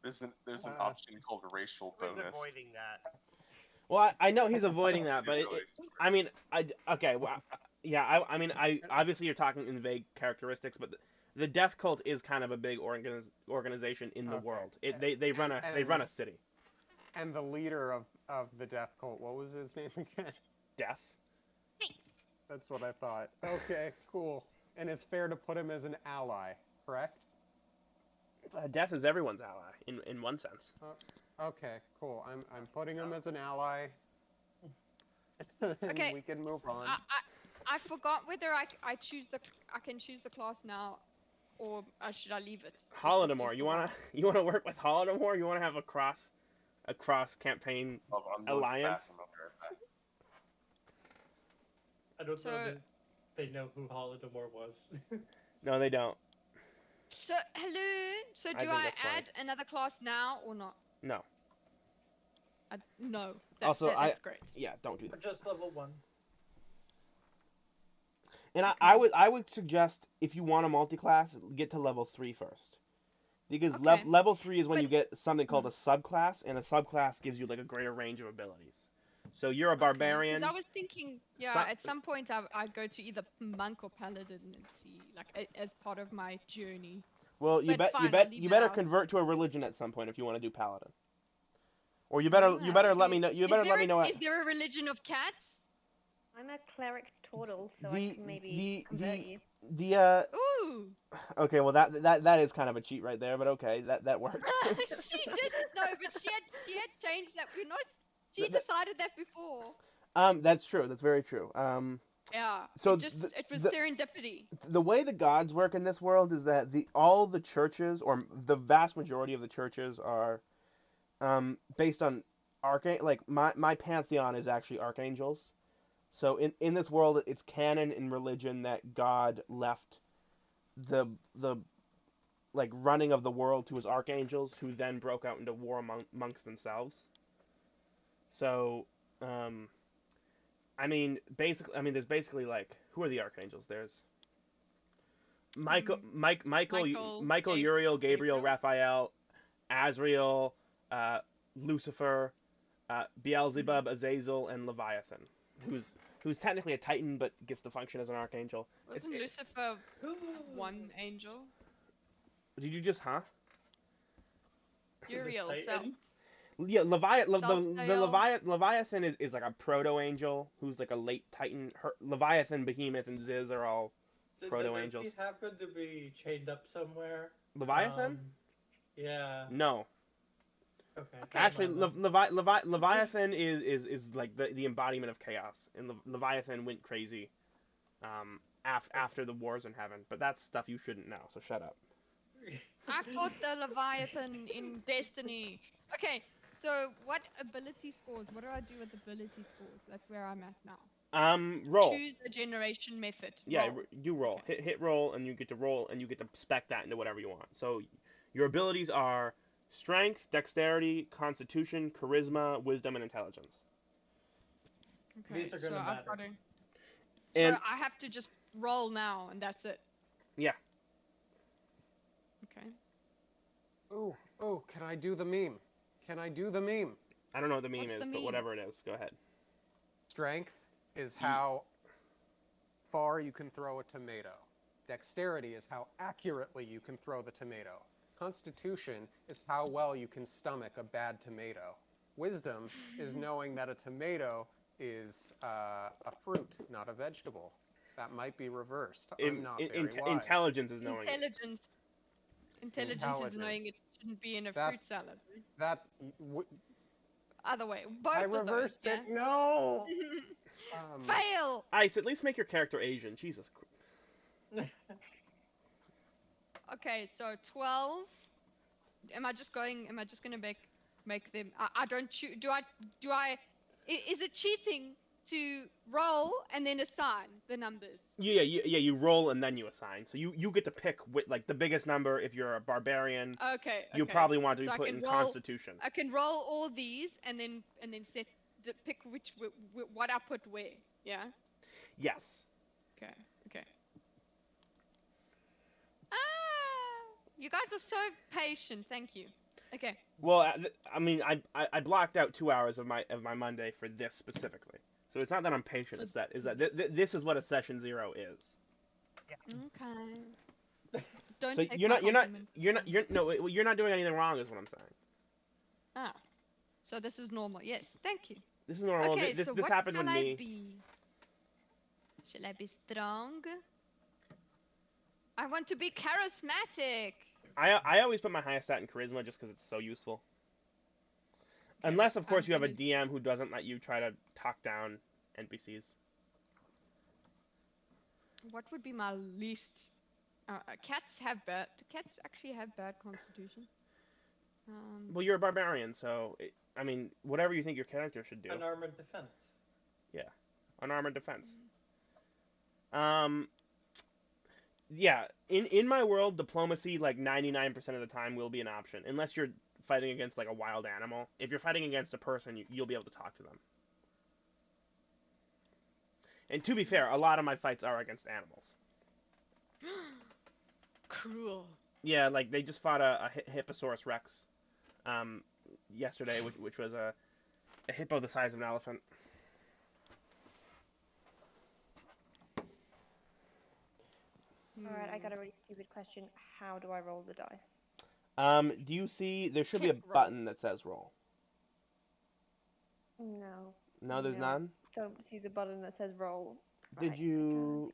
There's an option called racial bonus. Who's avoiding that? Well, I know he's avoiding that, but I mean, okay, well, yeah, I mean, obviously you're talking in vague characteristics, but the Death Cult is kind of a big organization in the world. They run a city. And the leader of the Death Cult, what was his name again? Death. That's what I thought. Okay, cool. And it's fair to put him as an ally, correct? Death is everyone's ally in one sense. Okay, cool. I'm putting him as an ally. Okay. We can move on. I forgot whether I can choose the class now, or should I leave it? Holodomor, you wanna work with Holodomor? You wanna have a cross campaign alliance? I don't know that they know who Holodomor was. No, they don't. So hello. So do I add another class now or not? No. No. That's great. Yeah, don't do that. Just level 1. And I would suggest, if you want a multi-class, get to level 3 first. Because level 3 is when you get something called a subclass, and a subclass gives you like a greater range of abilities. So you're a barbarian. Because I was thinking, at some point I'd go to either monk or paladin and see, like, as part of my journey. Well, you better convert to a religion at some point if you want to do paladin. Or you better let me know. Is there a religion of cats? I'm a cleric turtle, so I can maybe convert you. Ooh. Okay, well that is kind of a cheat right there, but okay, that works. But she had changed that. She decided that before. That's true. That's very true. Yeah. So it was serendipity. The way the gods work in this world is that all the churches, or the vast majority of the churches, are based on like my pantheon is actually archangels. So in this world, it's canon in religion that God left the like running of the world to his archangels, who then broke out into war amongst themselves. So, I mean, there's basically like, who are the archangels? There's Michael, Uriel, Gabriel, Raphael, Azrael, Lucifer, Beelzebub, Azazel, and Leviathan, who's technically a Titan but gets to function as an archangel. Wasn't Lucifer one angel? Did you just Uriel, Yeah, Leviathan is like a proto-angel who's like a late Titan. Leviathan, Behemoth, and Ziz are all proto-angels. Does he happen to be chained up somewhere? Leviathan? Yeah. No. Okay. Actually, Leviathan is like the embodiment of chaos, and Leviathan went crazy after the wars in heaven. But that's stuff you shouldn't know, so shut up. I fought the Leviathan in Destiny. Okay, so what ability scores? What do I do with ability scores? That's where I'm at now. Roll. Choose a generation method. Yeah, Roll. do roll. Okay. Hit roll, and you get to roll, and you get to spec that into whatever you want. So your abilities are strength, dexterity, constitution, charisma, wisdom, and intelligence. Okay, These are gonna matter. So And I have to just roll now, and that's it. yeah, Okay. Oh, can I do the meme? Can I do the meme? I don't know what the meme What's is, the but meme? whatever it is, go ahead. Strength is how far you can throw a tomato. Dexterity is how accurately you can throw the tomato. Constitution is how well you can stomach a bad tomato. Wisdom is knowing that a tomato is a fruit, not a vegetable. That might be reversed. I'm not very wise. Intelligence is knowing it. Intelligence is knowing it shouldn't be in a fruit salad. That's Other way. Both I of those, reversed yeah? it. No. Fail. Ice, at least make your character Asian. Jesus Christ. Okay, so 12. Am I just gonna make them? I don't choose. Do I? Is it cheating to roll and then assign the numbers? Yeah. You roll and then you assign. So you get to pick like the biggest number. If you're a barbarian, Okay. you probably want to be So put in Constitution. I can roll all these and then pick what I put where. Yeah. Yes. Okay. You guys are so patient. Thank you. Okay. Well, I mean, I blocked out 2 hours of my Monday for this specifically. So it's not that I'm patient. It's that this is what a session 0 is. Okay. Don't So take you're my not compliment. you're not doing anything wrong, is what I'm saying. Ah. So this is normal. Yes. Thank you. This is normal. Okay. This So this what happened can with I me. be? Shall I be strong? I want to be charismatic. I always put my highest stat in charisma just because it's so useful. Okay, Unless, of course, you have a gonna- DM who doesn't let you try to talk down NPCs. What would be my least? Cats actually have bad constitution. Well, you're a barbarian, so I mean, whatever you think your character should do. An armored defense. Yeah, unarmored defense. Yeah, in my world, diplomacy like 99% of the time will be an option, unless you're fighting against like a wild animal. If you're fighting against a person, you'll be able to talk to them. And to be fair, a lot of my fights are against animals. Cruel. Yeah, like they just fought a Hipposaurus Rex yesterday, which was a hippo the size of an elephant. Alright, I got a really stupid question. How do I roll the dice? Do you see, there should be a button that says roll. No. No, there's none? Don't see the button that says roll. Did you...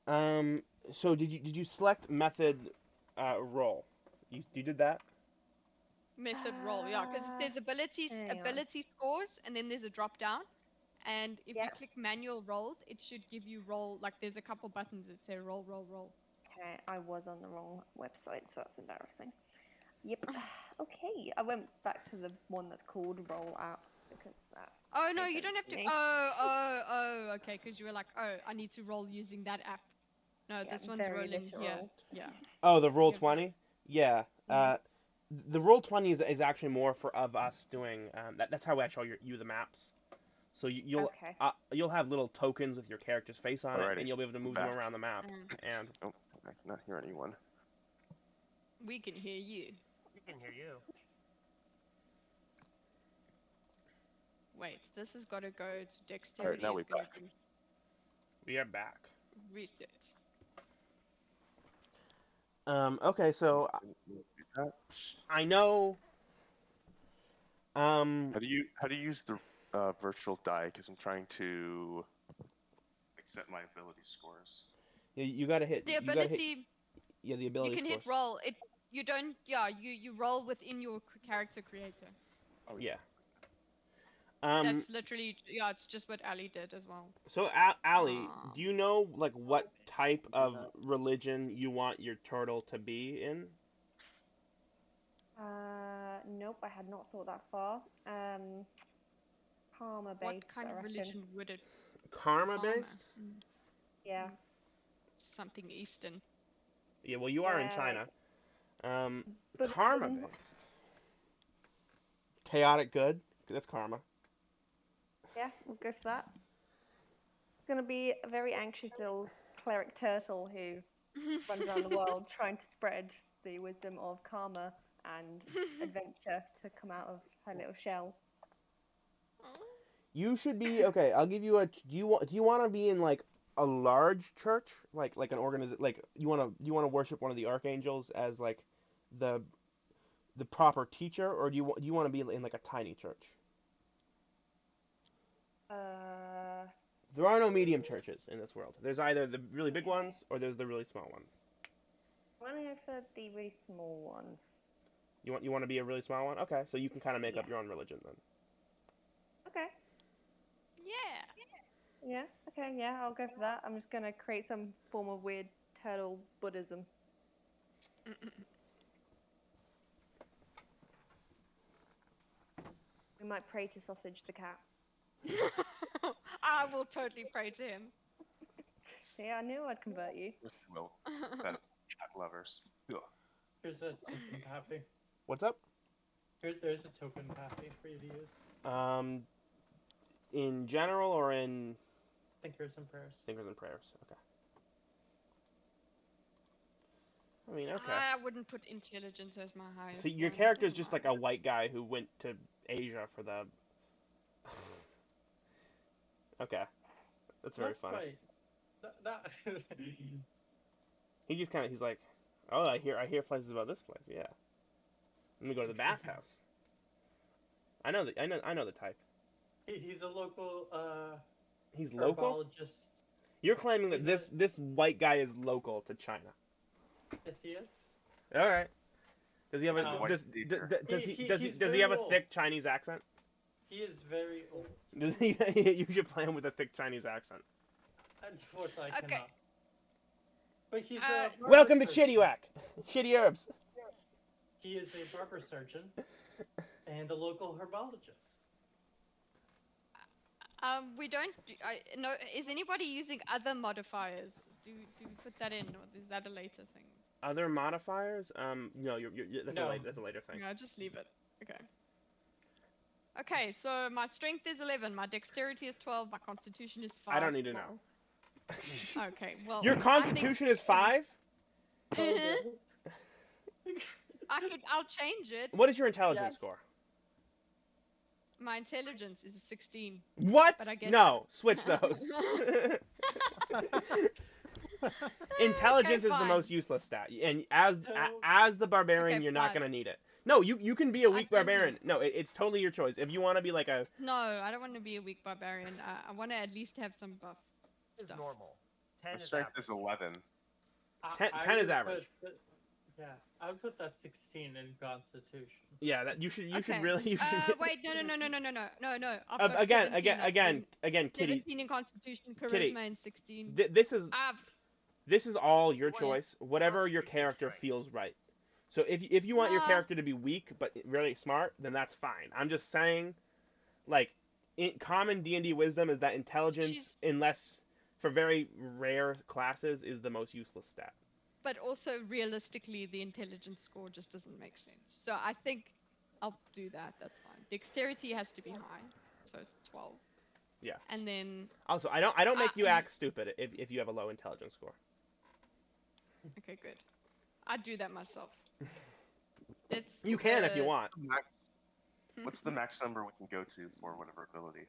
So did you select method roll? You did that? Method roll, yeah, because there's ability scores, and then there's a drop down. And if you click manual rolled, it should give you roll, like there's a couple buttons that say roll. Okay, I was on the wrong website, so that's embarrassing. Yep. Okay, I went back to the one that's called roll out because oh no, you don't have to. Oh, okay, because you were like, oh, I need to roll using that app. No, yeah, this one's rolling here. Yeah. Oh, the Roll20? Yeah. The Roll20 is actually more of us doing. That's how I show you the maps. So you'll have little tokens with your character's face on it, and you'll be able to move them around the map. And I cannot hear anyone. We can hear you. We can hear you. Wait, this has got to go to dexterity. Now we're back. We are back. Reset. Okay, so I know. How do you use the virtual die? Because I'm trying to set my ability scores. Yeah, you gotta hit the ability. The ability. You can scores. hit roll. You don't. Yeah, you roll within your character creator. Oh yeah. That's literally, yeah, it's just what Ali did as well. So, Ali, do you know, like, what type of religion you want your turtle to be in? Nope, I had not thought that far. Karma based. What kind of religion would it? Karma based? Yeah. Something Eastern. Yeah, well, you are in China. Karma based. Chaotic good. That's karma. Yeah, we'll go for that. It's gonna be a very anxious little cleric turtle who runs around the world trying to spread the wisdom of karma and adventure to come out of her little shell. You should be okay. I'll give you a. Do you want to be in like a large church, like an organization? Like you want to worship one of the archangels as like the proper teacher, or do you want to be in like a tiny church? There are no medium churches in this world. There's either the really big ones or there's the really small ones. I want to go for the really small ones. You want to be a really small one? Okay, so you can kind of make up your own religion then. Okay. Yeah. Yeah. Okay. Yeah, I'll go for that. I'm just gonna create some form of weird turtle Buddhism. We might pray to Sausage the cat. I will totally pray to him. See, I knew I'd convert you. If you will, cat lovers. Ugh. Here's a token Paffy. What's up? There's a token Paffy for you to use. In general or in Thinkers and Prayers. Thinkers and Prayers. Okay. I mean, okay. I wouldn't put intelligence as my highest. So your character's just like a white guy who went to Asia for the. Okay, that's very funny. Right. That... He just kind of he's like, oh, I hear places about this place. Yeah. Let me go to the bathhouse. I know the type. He's a local. He's local. Herbologist. You're claiming that this white guy is local to China. Yes, he is. All right. Does he have a does he have a thick Chinese accent? He is very old. Does he? You should play him with a thick Chinese accent. Unfortunately, I cannot. But he's a welcome to surgeon. Chitty Shitty Herbs. He is a barber surgeon and a local herbologist. We don't. No. Is anybody using other modifiers? Do we put that in, or is that a later thing? Other modifiers? No. That's a later thing. No, just leave it. Okay. Okay, so my strength is 11, my dexterity is 12, my constitution is 5. I don't need to know. Okay, well. Your constitution is 5? I'll change it. What is your intelligence score? My intelligence is a 16. What? But I guess no, switch those. Intelligence is the most useless stat, and as the barbarian, you're not gonna need it. No, you can be a weak barbarian. No, it's totally your choice. If you want to be like a... No, I don't want to be a weak barbarian. I want to at least have some buff stuff. It's normal. 10 strength is 11. 10 is average. Yeah, I would put that 16 in Constitution. Yeah, that you should really. Wait, no. Again, Kitty. 17 in Constitution, Charisma, and 16. This is all your choice. Whatever your character feels right. So if you want your character to be weak but really smart, then that's fine. I'm just saying, like, common D&D wisdom is that intelligence, unless for very rare classes, is the most useless stat. But also, realistically, the intelligence score just doesn't make sense. So I think I'll do that. That's fine. Dexterity has to be high, so it's 12. Yeah. And then. Also, I don't make you act stupid if you have a low intelligence score. Okay, good. I'd do that myself. You can if you want. What's the max number we can go to for whatever ability?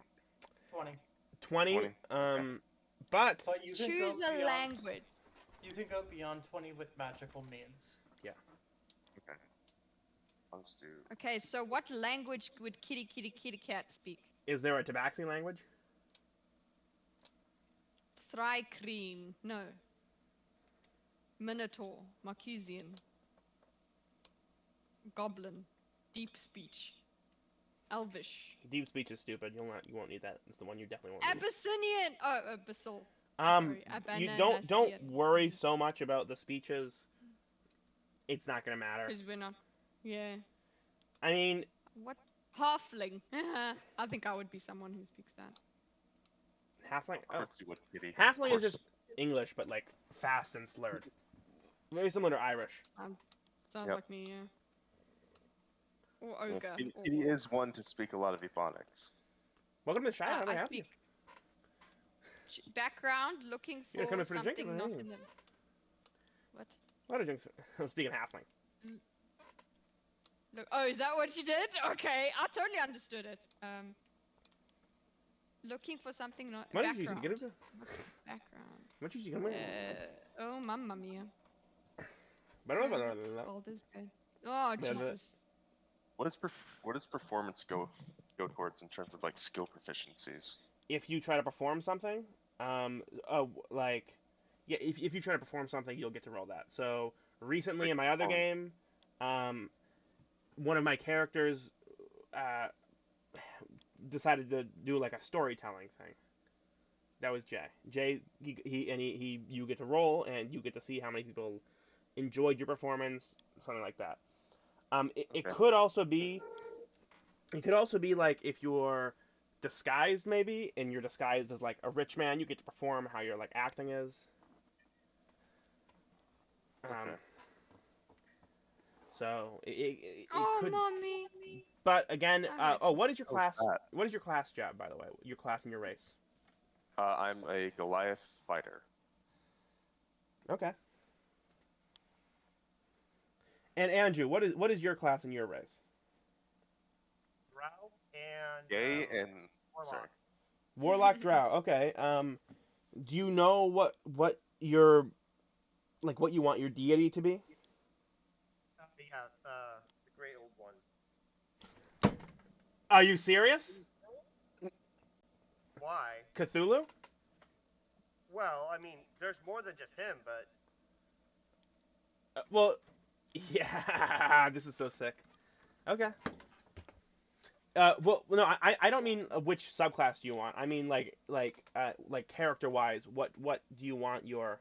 20. 20. But you can choose go a language. You can go beyond 20 with magical means. Yeah. Okay. I'll just do. Okay, so what language would kitty cat speak? Is there a Tabaxi language? Thrycreen. No. Minotaur. Marquesian. Goblin. Deep speech. Elvish. Deep speech is stupid. You won't need that. It's the one you definitely won't need. Abyssinian. Oh, Abyssal. You don't worry so much about the speeches. It's not gonna matter. Because we're not. Yeah. I mean. What Halfling. I think I would be someone who speaks that. Halfling. Of course you would, Kitty. Of Halfling is course. just English, but like fast and slurred. Very similar to Irish. Sounds Yep. like me, yeah. Or ogre. Kitty is one to speak a lot of Ebonics. Welcome to the Shire. How may I I help you? speak background, looking You're for coming for the drink, something or not are you? in the... What? What are drinks? I'm speaking Halfling. Look, oh, is that what you did? Okay, I totally understood it. Looking for something not What did you background. get it? Background. What did you get? Oh, mamma mia. Blah. Baldur's Gate. Oh, Blah, blah. Jesus. What does performance go towards in terms of like skill proficiencies? If you try to perform something, if you try to perform something, you'll get to roll that. So recently in my other game, one of my characters decided to do like a storytelling thing. That was Jay. Jay, you get to roll and you get to see how many people enjoyed your performance, something like that. It could also be like if you're disguised maybe, and you're disguised as like a rich man, you get to perform how your like acting is. So it could. Mommy. But again, what is your How's class? that? What is your class job, by the way? Your class and your race. I'm a Goliath fighter. Okay. And Andrew, what is your class and your race? Drow and Gay and Warlock. sorry. Warlock Drow. Okay. Do you know what your like what you want your deity to be? The great old one. Are you serious? Why? Cthulhu? Well, I mean, there's more than just him, but Well, yeah, this is so sick. Okay. Well, no, I don't mean which subclass do you want. I mean like character-wise, what do you want your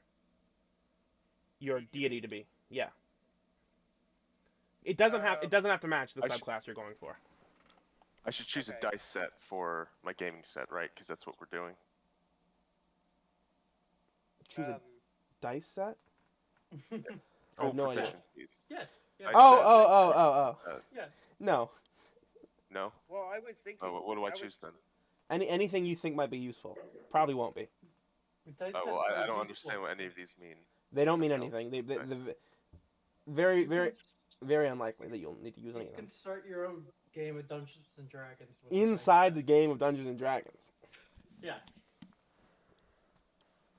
deity to be? Yeah. It doesn't have to match the subclass you're going for. I should choose a dice set for my gaming set, right? Because that's what we're doing. Choose a dice set? I Oh, have no idea. proficiencies. Yes. I Oh. Yeah. No. No? well, I was thinking. Oh, what do I choose then? Anything you think might be useful. Probably won't be. Well, I don't understand what any of these mean. They don't mean anything. They very very unlikely that you'll need to use any You of them. can start your own game of Dungeons and Dragons. With Inside the game of Dungeons and Dragons. Yes.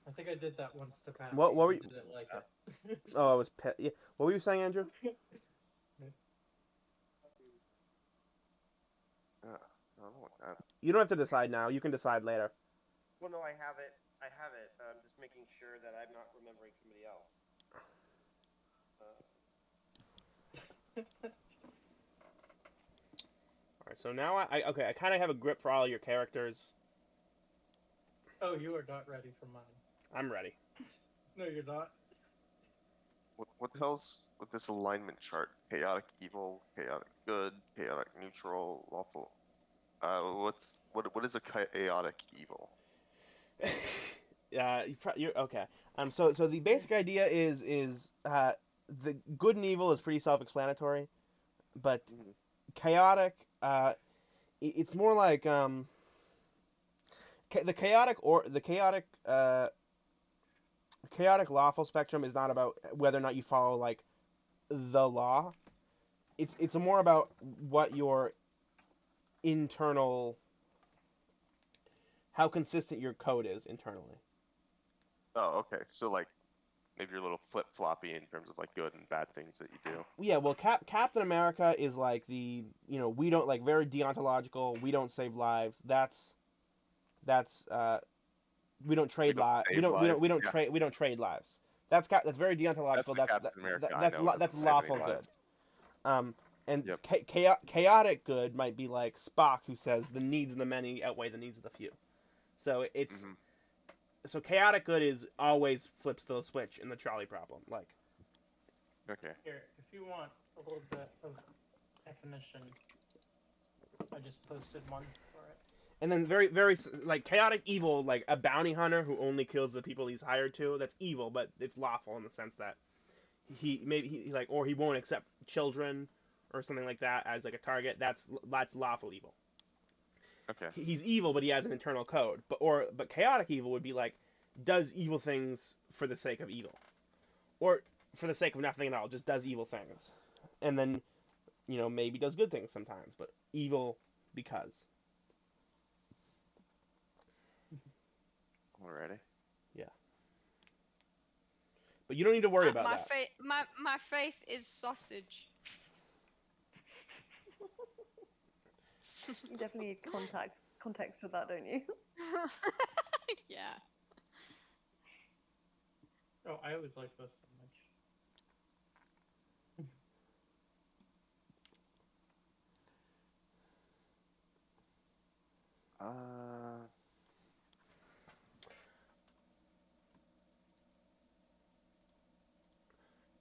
I think I did that once to Pat. What were you? Didn't like it. Oh, I was pet. Yeah. What were you saying, Andrew? I don't know what that. You don't have to decide now. You can decide later. Well, no, I have it. I'm just making sure that I'm not remembering somebody else. All right. So now I kind of have a grip for all your characters. Oh, you are not ready for mine. I'm ready. No, you're not. What the hell's with this alignment chart? Chaotic evil, chaotic good, chaotic neutral, lawful. What is a chaotic evil? You're okay. So the basic idea is the good and evil is pretty self-explanatory, but chaotic, it's more like the chaotic lawful spectrum is not about whether or not you follow like the law. It's more about what your internal, how consistent your code is internally. Oh, okay. So like, maybe you're a little flip-floppy in terms of like good and bad things that you do. Yeah, well, Captain America is like we don't like very deontological. We don't save lives. That's we don't trade lives. We don't trade lives. That's very deontological. That's lawful good. And chaotic good might be like Spock, who says the needs of the many outweigh the needs of the few. So it's so chaotic good is always flips the switch in the trolley problem. Like, okay. Here, if you want a little bit of definition, I just posted one for it. And then very like chaotic evil, like a bounty hunter who only kills the people he's hired to. That's evil, but it's lawful in the sense that he like, or he won't accept children or something like that as like a target. That's lawful evil. Okay. He's evil, but he has an internal code. But chaotic evil would be like, does evil things for the sake of evil, or for the sake of nothing at all, just does evil things, and then maybe does good things sometimes, but evil because. Alrighty. Yeah. But you don't need to worry about that. My faith is sausage. You definitely need context for that, don't you? Yeah. Oh, I always like this so much.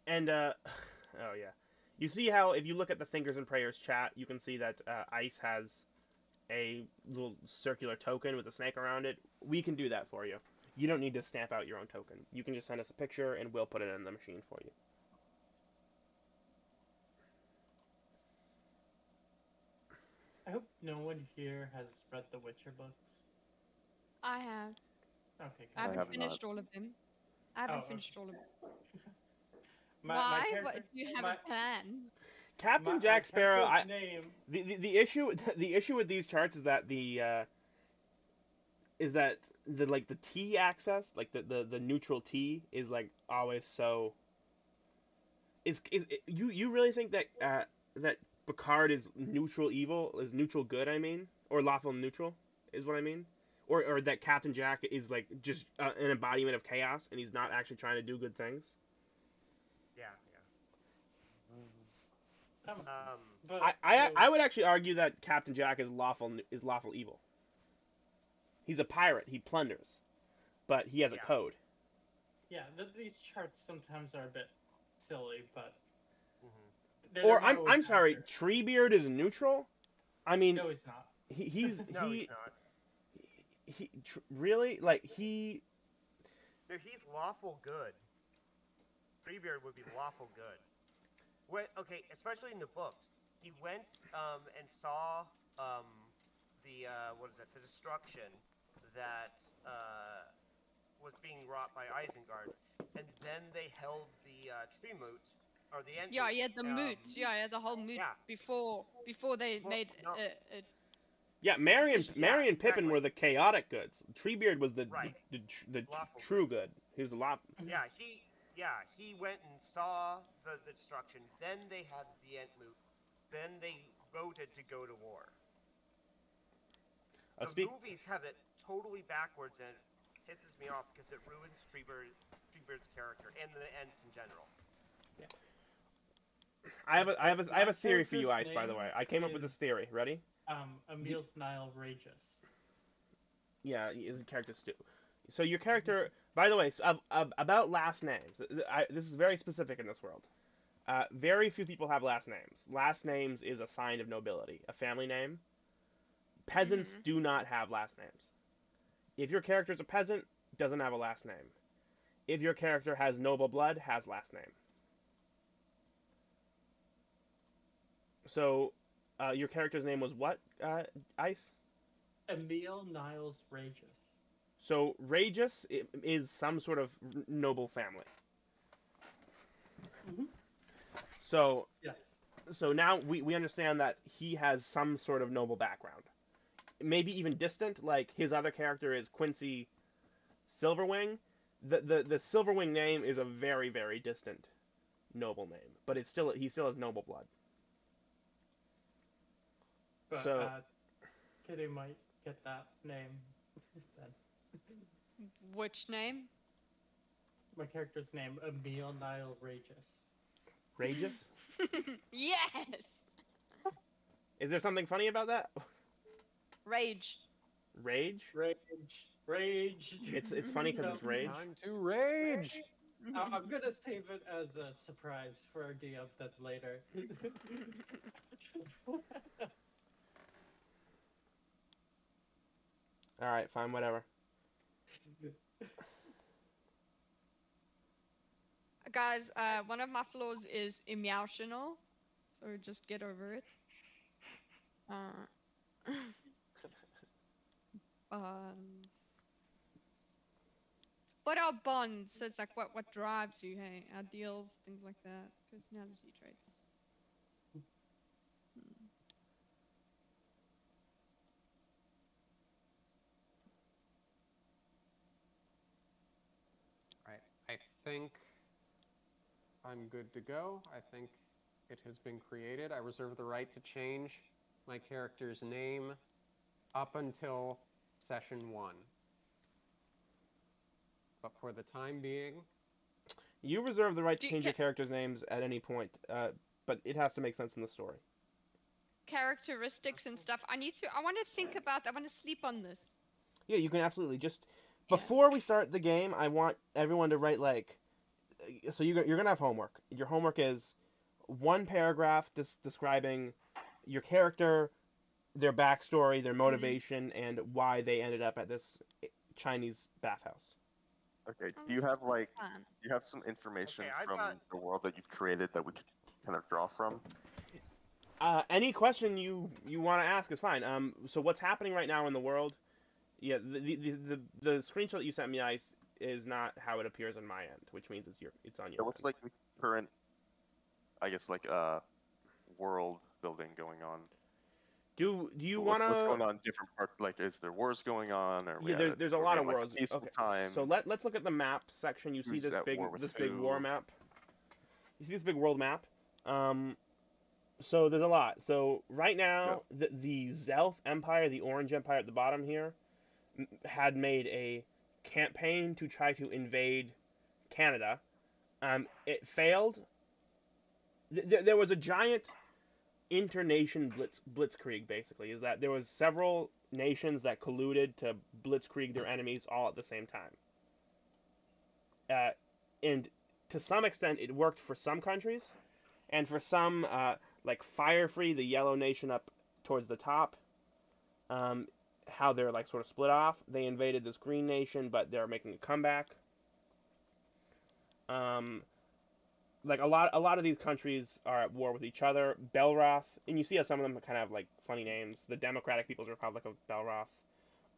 And oh yeah, you see how if you look at the Thinkers and Prayers chat, you can see that Ice has a little circular token with a snake around it. We can do that for you. You don't need to stamp out your own token. You can just send us a picture and we'll put it in the machine for you. I hope no one here has read the Witcher books. I have. Okay, I haven't finished all of them. I haven't finished all of them. Why? What, do you have a plan? Captain Jack Sparrow. The issue with these charts is that the T axis, like the neutral T, is like always so. You really think that that Picard is neutral evil, is neutral good? I mean, or lawful neutral is what I mean, or that Captain Jack is like just an embodiment of chaos and he's not actually trying to do good things. Yeah. I would actually argue that Captain Jack is lawful evil. He's a pirate. He plunders, but he has a code. Yeah, these charts sometimes are a bit silly, but. Or I'm sorry, Treebeard is neutral. I mean, no, he's not. He's no, he's not. Really like he. No, he's lawful good. Treebeard would be lawful good. Okay, especially in the books, he went and saw the destruction that was being wrought by Isengard, and then they held the tree moot or the end. Yeah, the moot. Yeah, the whole moot before they made a. Yeah, Merry and Pippin were the chaotic goods. Treebeard was the true good. He was a lot. He went and saw the destruction. Then they had the Entmoot. Then they voted to go to war. The movies have it totally backwards, and it pisses me off because it ruins Treebeard's character and the Ents in general. Yeah. I have a theory for you, Ice. By the way, I came up with this theory. Ready? Emil's Nile Rageous. Yeah, his character Stu. So your character, by the way, about last names. This is very specific in this world. Very few people have last names. Last names is a sign of nobility, a family name. Peasants do not have last names. If your character is a peasant, doesn't have a last name. If your character has noble blood, has last name. So, your character's name was what, Ice? Emil Niles Rageous. So, Rageous is some sort of noble family. Mm-hmm. So, yes. So now we understand that he has some sort of noble background. Maybe even distant, like his other character is Quincy Silverwing. The Silverwing name is a very, very distant noble name, but he still has noble blood. But so, Kitty might get that name then. Which name? My character's name, Emil Nile Rageous. Rageous? Yes! Is there something funny about that? Rage. Rage? Rage. It's funny because it's rage. Time to rage! I'm gonna save it as a surprise for our DM then later. All right, fine, whatever. Guys, one of my flaws is emotional, so just get over it. Bonds. What are bonds? So it's like what drives you, hey? Ideals, things like that. Personality traits. Right. I think I'm good to go. I think it has been created. I reserve the right to change my character's name up until session 1. But for the time being... You reserve the right to change your character's names at any point, but it has to make sense in the story. Characteristics and stuff. I want to think about, I want to sleep on this. Yeah, you can absolutely. Just before we start the game, I want everyone to write, like, so you're going to have homework. Your homework is one paragraph describing your character, their backstory, their motivation, and why they ended up at this Chinese bathhouse. Okay, do you have some information from the world that you've created that we could kind of draw from? Any question you want to ask is fine. So what's happening right now in the world? Yeah, the screenshot that you sent me, Ice, is not how it appears on my end, which means it's on your. So what's like the current, I guess, like world building going on? Do you want to? What's going on in different parts? Like, is there wars going on? Or yeah, there's a lot of worlds. Like peaceful okay, time? so let's look at the map section. You see this big war map. You see this big world map. So there's a lot. So right now, the Zelth Empire, the Orange Empire at the bottom here, had made a campaign to try to invade Canada. It failed. There was a giant internation blitzkrieg, basically. Is that there was several nations that colluded to blitzkrieg their enemies all at the same time. And to some extent, it worked for some countries, and for some, like Firefree, the yellow nation up towards the top, how they're like sort of split off. They invaded this green nation, but they're making a comeback. Like a lot of these countries are at war with each other. Belroth, and you see how some of them kind of have like funny names. The Democratic People's Republic of Belroth,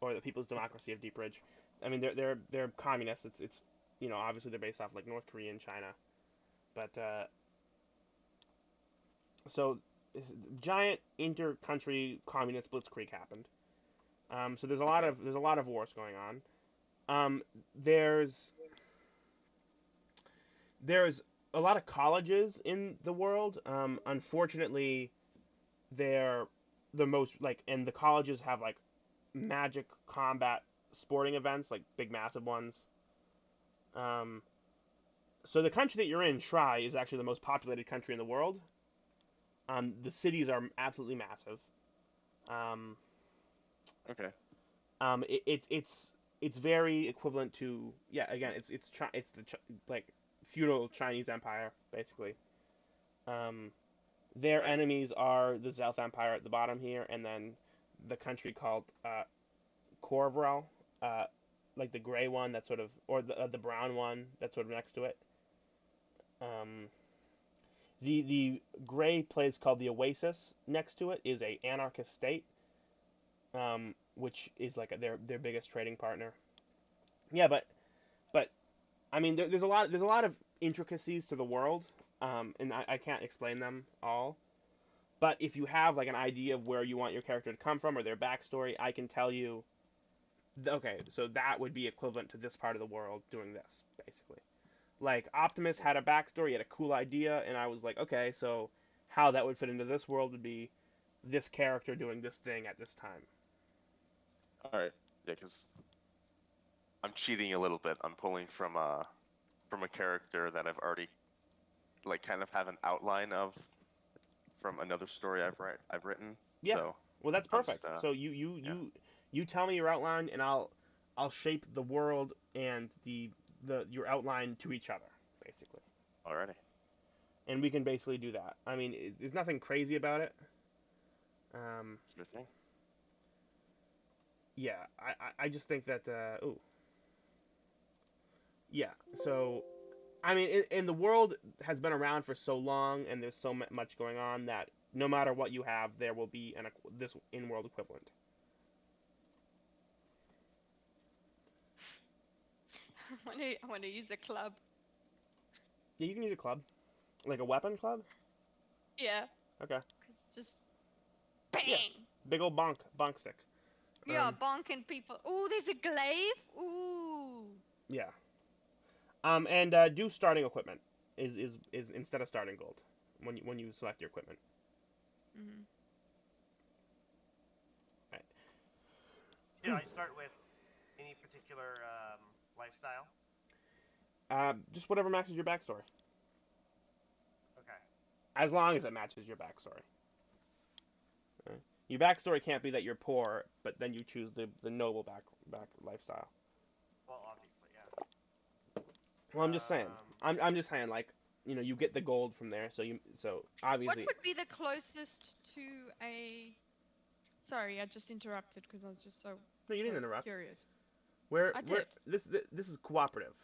or the People's Democracy of Deep Ridge. I mean, they're communists. It's obviously they're based off like North Korea and China, but so giant inter-country communist blitzkrieg happened. So there's a lot of wars going on. There's a lot of colleges in the world. Unfortunately, they're the most and the colleges have like magic combat sporting events, like big massive ones. So the country that you're in, Shrye, is actually the most populated country in the world. The cities are absolutely massive. Okay. It's very equivalent to it's the feudal Chinese Empire, basically. Their enemies are the Zelth Empire at the bottom here, and then the country called Corvrel, like the gray one that's sort of, or the brown one that's sort of next to it. The gray place called the Oasis next to it is a anarchist state, which is like their biggest trading partner. Yeah, but I mean there's a lot of intricacies to the world, and I can't explain them all. But if you have like an idea of where you want your character to come from or their backstory, I can tell you. Okay, so that would be equivalent to this part of the world doing this, basically. Like, Optimus had a backstory, he had a cool idea, and I was like, okay, so how that would fit into this world would be this character doing this thing at this time. Alright, yeah, because I'm cheating a little bit. I'm pulling from a character that I've already, like, kind of have an outline of from another story I've written. Yeah, so well, that's perfect. So you tell me your outline, and I'll shape the world and your outline to each other, basically. Alrighty. And we can basically do that. I mean, there's nothing crazy about it. Sure thing. yeah, I just think that ooh, yeah. So I mean, the world has been around for so long, and there's so much going on that no matter what you have, there will be this in-world equivalent. I want to use a club. Yeah, you can use a club, like a weapon club. Yeah. Okay. It's just bang. Yeah. Big old bonk stick. Yeah, bonking people. Oh, there's a glaive. Ooh. Yeah. And do starting equipment is instead of starting gold when you select your equipment. Mhm. Right. Did I start with any particular lifestyle? Just whatever matches your backstory. Okay. As long as it matches your backstory. Right. Your backstory can't be that you're poor, but then you choose the noble back lifestyle. Well, obviously, yeah. Well, I'm just saying. I'm just saying, like, you get the gold from there, so obviously. What would be the closest to a? Sorry, I just interrupted because I was just so. No, you didn't interrupt. Curious. I did. This is cooperative.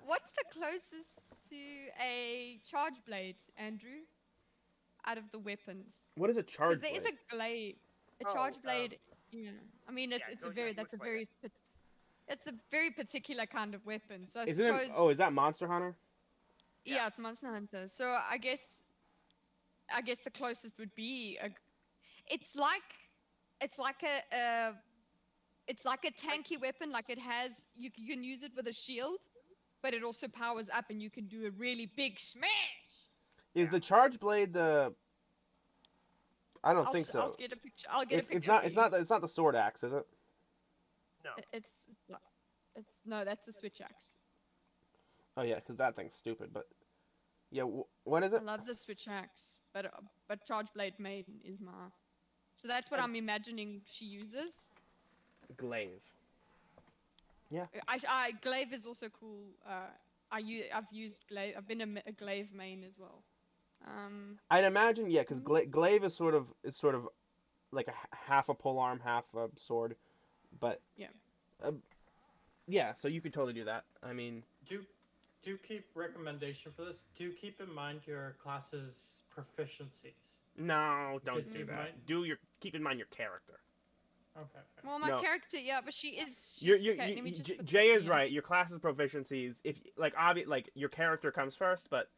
What's the closest to a charge blade, Andrew? Out of the weapons. What is a charge blade? Because there is a glaive. A charge blade. Yeah. I mean, it's a very particular kind of weapon. So I suppose. Is that Monster Hunter? Yeah, it's Monster Hunter. So I guess the closest would be it's like a tanky weapon. Like it has, you can use it with a shield, but it also powers up, and you can do a really big smash. Is the charge blade the? I don't think so. I'll get a picture. It's not the sword axe, is it? No. No, that's the switch axe. Oh yeah, because that thing's stupid. But yeah, what is it? I love the switch axe, but charge blade maiden is my. So that's what I'm imagining she uses. Glaive. Yeah. Glaive is also cool. I've used glaive. I've been a glaive main as well. I'd imagine, yeah, because glaive is sort of like a half a polearm, half a sword, but yeah. Yeah, so you could totally do that. I mean, do keep recommendation for this. Do keep in mind your class's proficiencies. No, don't do that. Keep in mind your character. Okay. Well, my character, yeah, but she is. Jay is right. Your class's proficiencies, if your character comes first, but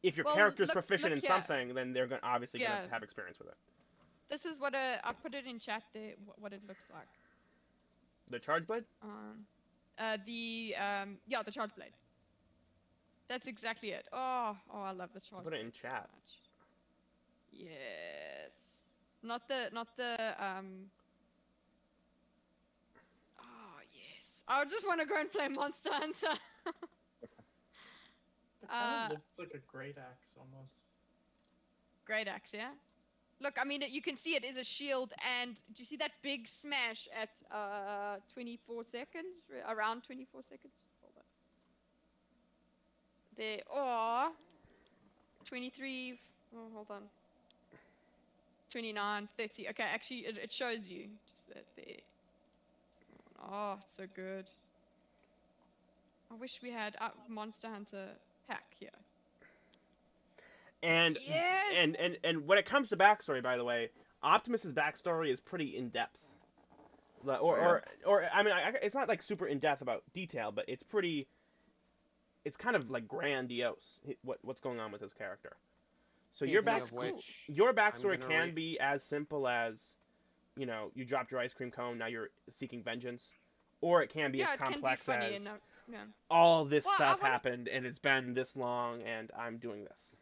if your character's proficient in something, then they're obviously going to have experience with it. This is what I put it in chat there. What it looks like. The charge blade. The charge blade. That's exactly it. Oh, I love the charge. Put it in chat. So much. Yes. Not the Oh yes. I just want to go and play Monster Hunter. It kind of looks like a great axe almost. Great axe, yeah. Look, I mean, you can see it is a shield, and do you see that big smash at 24 seconds? Around 24 seconds? Hold on. There, 23, hold on. 29, 30. Okay, actually, it shows you. Just there. Oh, it's so good. I wish we had Monster Hunter pack here. And when it comes to backstory, by the way, Optimus's backstory is pretty in depth. Or I mean, it's not like super in depth about detail, but it's pretty. It's kind of like grandiose what's going on with his character. So your backstory can be as simple as, you dropped your ice cream cone, now you're seeking vengeance, or it can be as complex as all this stuff happened and it's been this long and I'm doing this.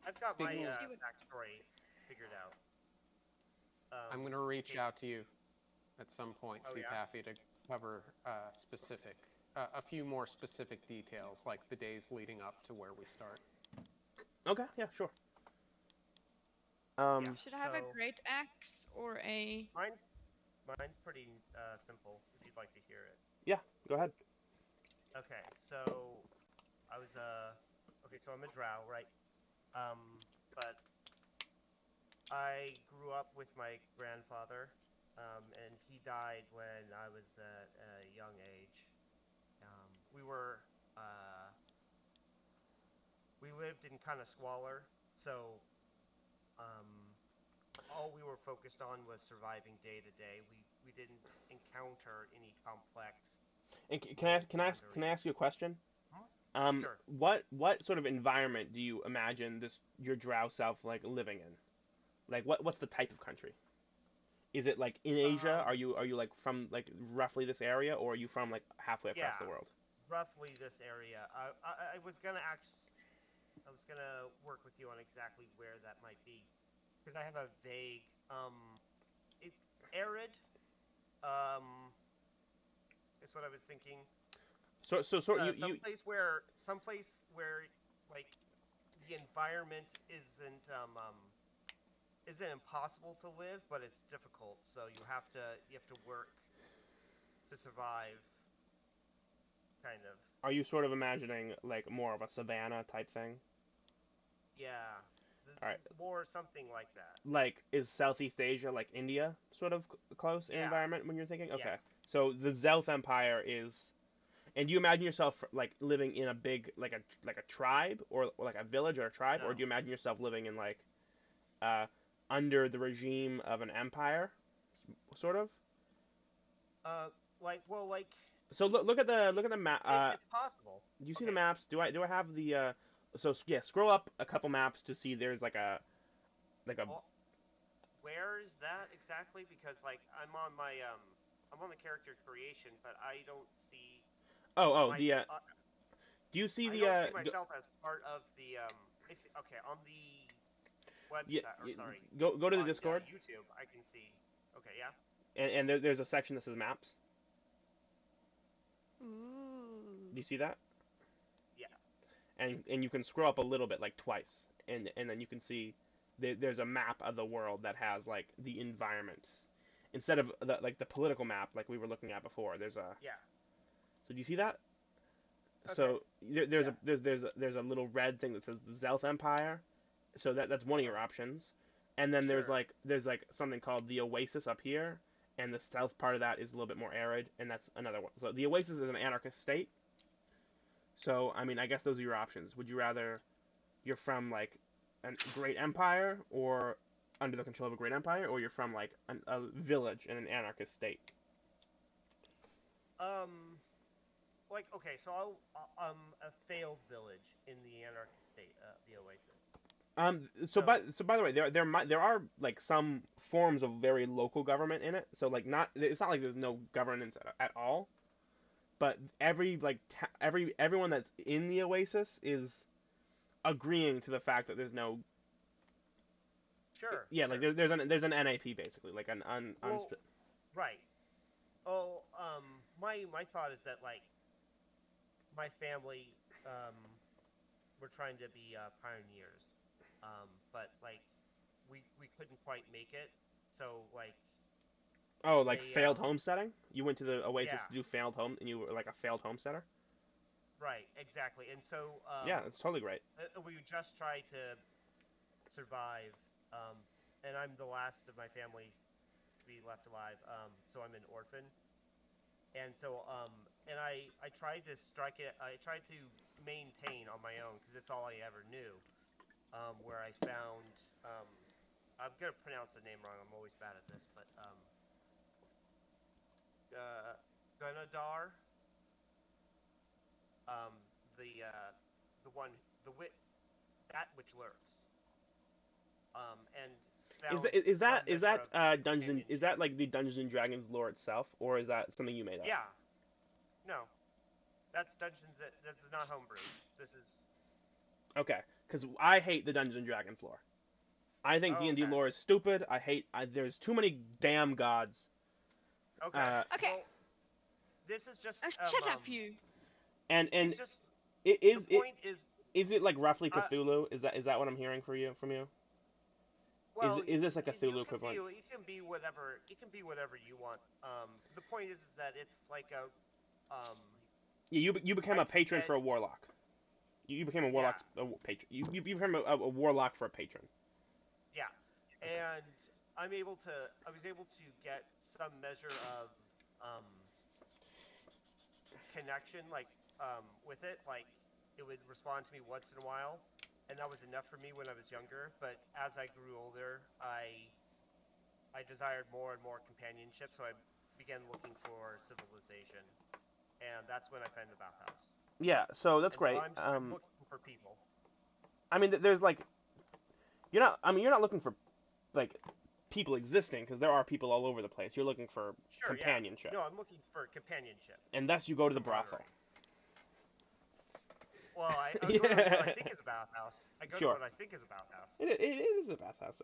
I've got my backstory figured out. I'm going to reach out to you at some point, Paffy, to cover a few more specific details, like the days leading up to where we start. Okay, yeah, sure. Should I have a great axe or a... Mine's pretty simple, if you'd like to hear it. Yeah, go ahead. Okay, so so I'm a drow, right? But I grew up with my grandfather, and he died when I was at a young age. We lived in kind of squalor, so all we were focused on was surviving day to day. We didn't encounter any complex. And can I ask you a question? Sure. What sort of environment do you imagine your drow self like living in? Like what's the type of country? Is it like in Asia? Are you like from like roughly this area, or are you from like halfway across the world? Roughly this area. I was gonna work with you on exactly where that might be, because I have a vague arid is what I was thinking. So someplace where like the environment isn't impossible to live, but it's difficult. So you have to work to survive. Kind of. Are you sort of imagining like more of a savanna type thing? Yeah. All right. More something like that. Like, is Southeast Asia like India sort of close in environment when you're thinking? Okay. Yeah. So the Zelth Empire is, and do you imagine yourself like living in a big like a tribe or like a village or a tribe, or do you imagine yourself living in like under the regime of an empire, sort of? So look at the map. It's possible. Do you see the maps? Do I have the So yeah, scroll up a couple maps to see there's like a. Where is that exactly? Because like I'm on the character creation, but I don't see. Do you see I the? don't see myself as part of the. Okay, on the website. Sorry. Go to the Discord. YouTube, I can see. Okay, yeah. And there's a section that says maps. Ooh. Do you see that? Yeah. And you can scroll up a little bit, like twice, and then you can see there's a map of the world that has like the environment instead of the political map like we were looking at before. There's a. Yeah. So do you see that? Okay. So there's a little red thing that says the Zelth Empire. So that's one of your options, and then there's like something called the Oasis up here. And the south part of that is a little bit more arid, and that's another one. So the Oasis is an anarchist state. So, I mean, I guess those are your options. Would you rather you're from, like, a great empire, or under the control of a great empire, or you're from, like, a village in an anarchist state? Okay, so a failed village in the anarchist state, the Oasis. So by the way, there are like some forms of very local government in it. So like it's not like there's no governance at all, but everyone that's in the Oasis is agreeing to the fact that there's no. Sure. Yeah, sure. like there's an NAP basically, like an Right. Oh, my thought is that like my family we're trying to be pioneers. But like we couldn't quite make it, so like. Oh, like failed homesteading? You went to the Oasis to do failed home, and you were like a failed homesteader? Right, exactly, and so. Yeah, it's totally great. We just tried to survive, and I'm the last of my family to be left alive. So I'm an orphan, and so and I tried to strike it. I tried to maintain on my own because it's all I ever knew. Where I found, I'm gonna pronounce the name wrong. I'm always bad at this, but Gunadar, that which lurks, and is that dungeon? Is that like the Dungeons and Dragons lore itself, or is that something you made up? Yeah, no, that's Dungeons. This is not homebrew. This is. Okay, because I hate the Dungeons and Dragons lore. I think D&D lore is stupid. There's too many damn gods. Okay. Okay. Well, this is just. Shut up, you. And it's just, the point is. Is it like roughly Cthulhu? Is that what I'm hearing from you? Well, is this a Cthulhu equivalent? It can be whatever. It can be whatever you want. The point is that it's like a. Yeah, you became a patron for a warlock. You became a warlock patron. You became a warlock for a patron. Yeah, and I was able to get some measure of connection, with it. Like, it would respond to me once in a while, and that was enough for me when I was younger. But as I grew older, I desired more and more companionship, so I began looking for civilization, and that's when I found the bathhouse. Yeah, so that's great. So I'm looking for people. I mean, there's like, you're not looking for like people existing, because there are people all over the place. You're looking for companionship. Yeah. No, I'm looking for companionship. And thus you go to the brothel. Well, I go to what I think is a bathhouse. I go to what I think is a bathhouse. It is a bathhouse.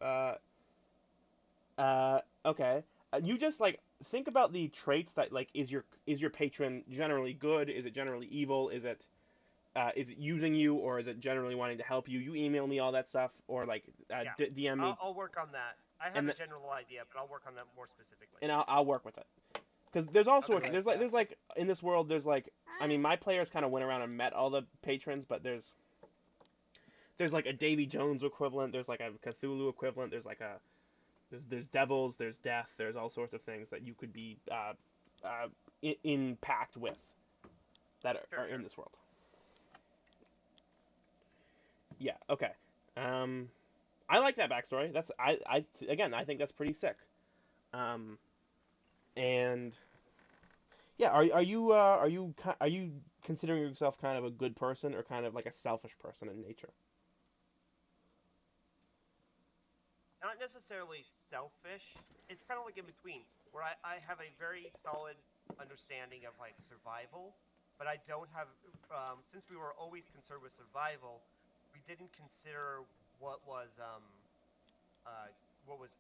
Okay. You just like think about the traits that like is your patron generally good? Is it generally evil? Is it using you, or is it generally wanting to help you? You email me all that stuff, or like DM me. I'll work on that. I have a general idea, but I'll work on that more specifically. And I'll work with it. Because there's all sorts. There's like in this world. There's like, I mean, my players kind of went around and met all the patrons, but there's like a Davy Jones equivalent. There's like a Cthulhu equivalent. There's like there's devils. There's death. There's all sorts of things that you could be in pact with that are in this world. Yeah. Okay. I like that backstory. That's I think that's pretty sick. And yeah, are you considering yourself kind of a good person, or kind of like a selfish person in nature? Not necessarily selfish. It's kind of like in between, where I have a very solid understanding of like survival, but I don't have since we were always concerned with survival, we didn't consider what was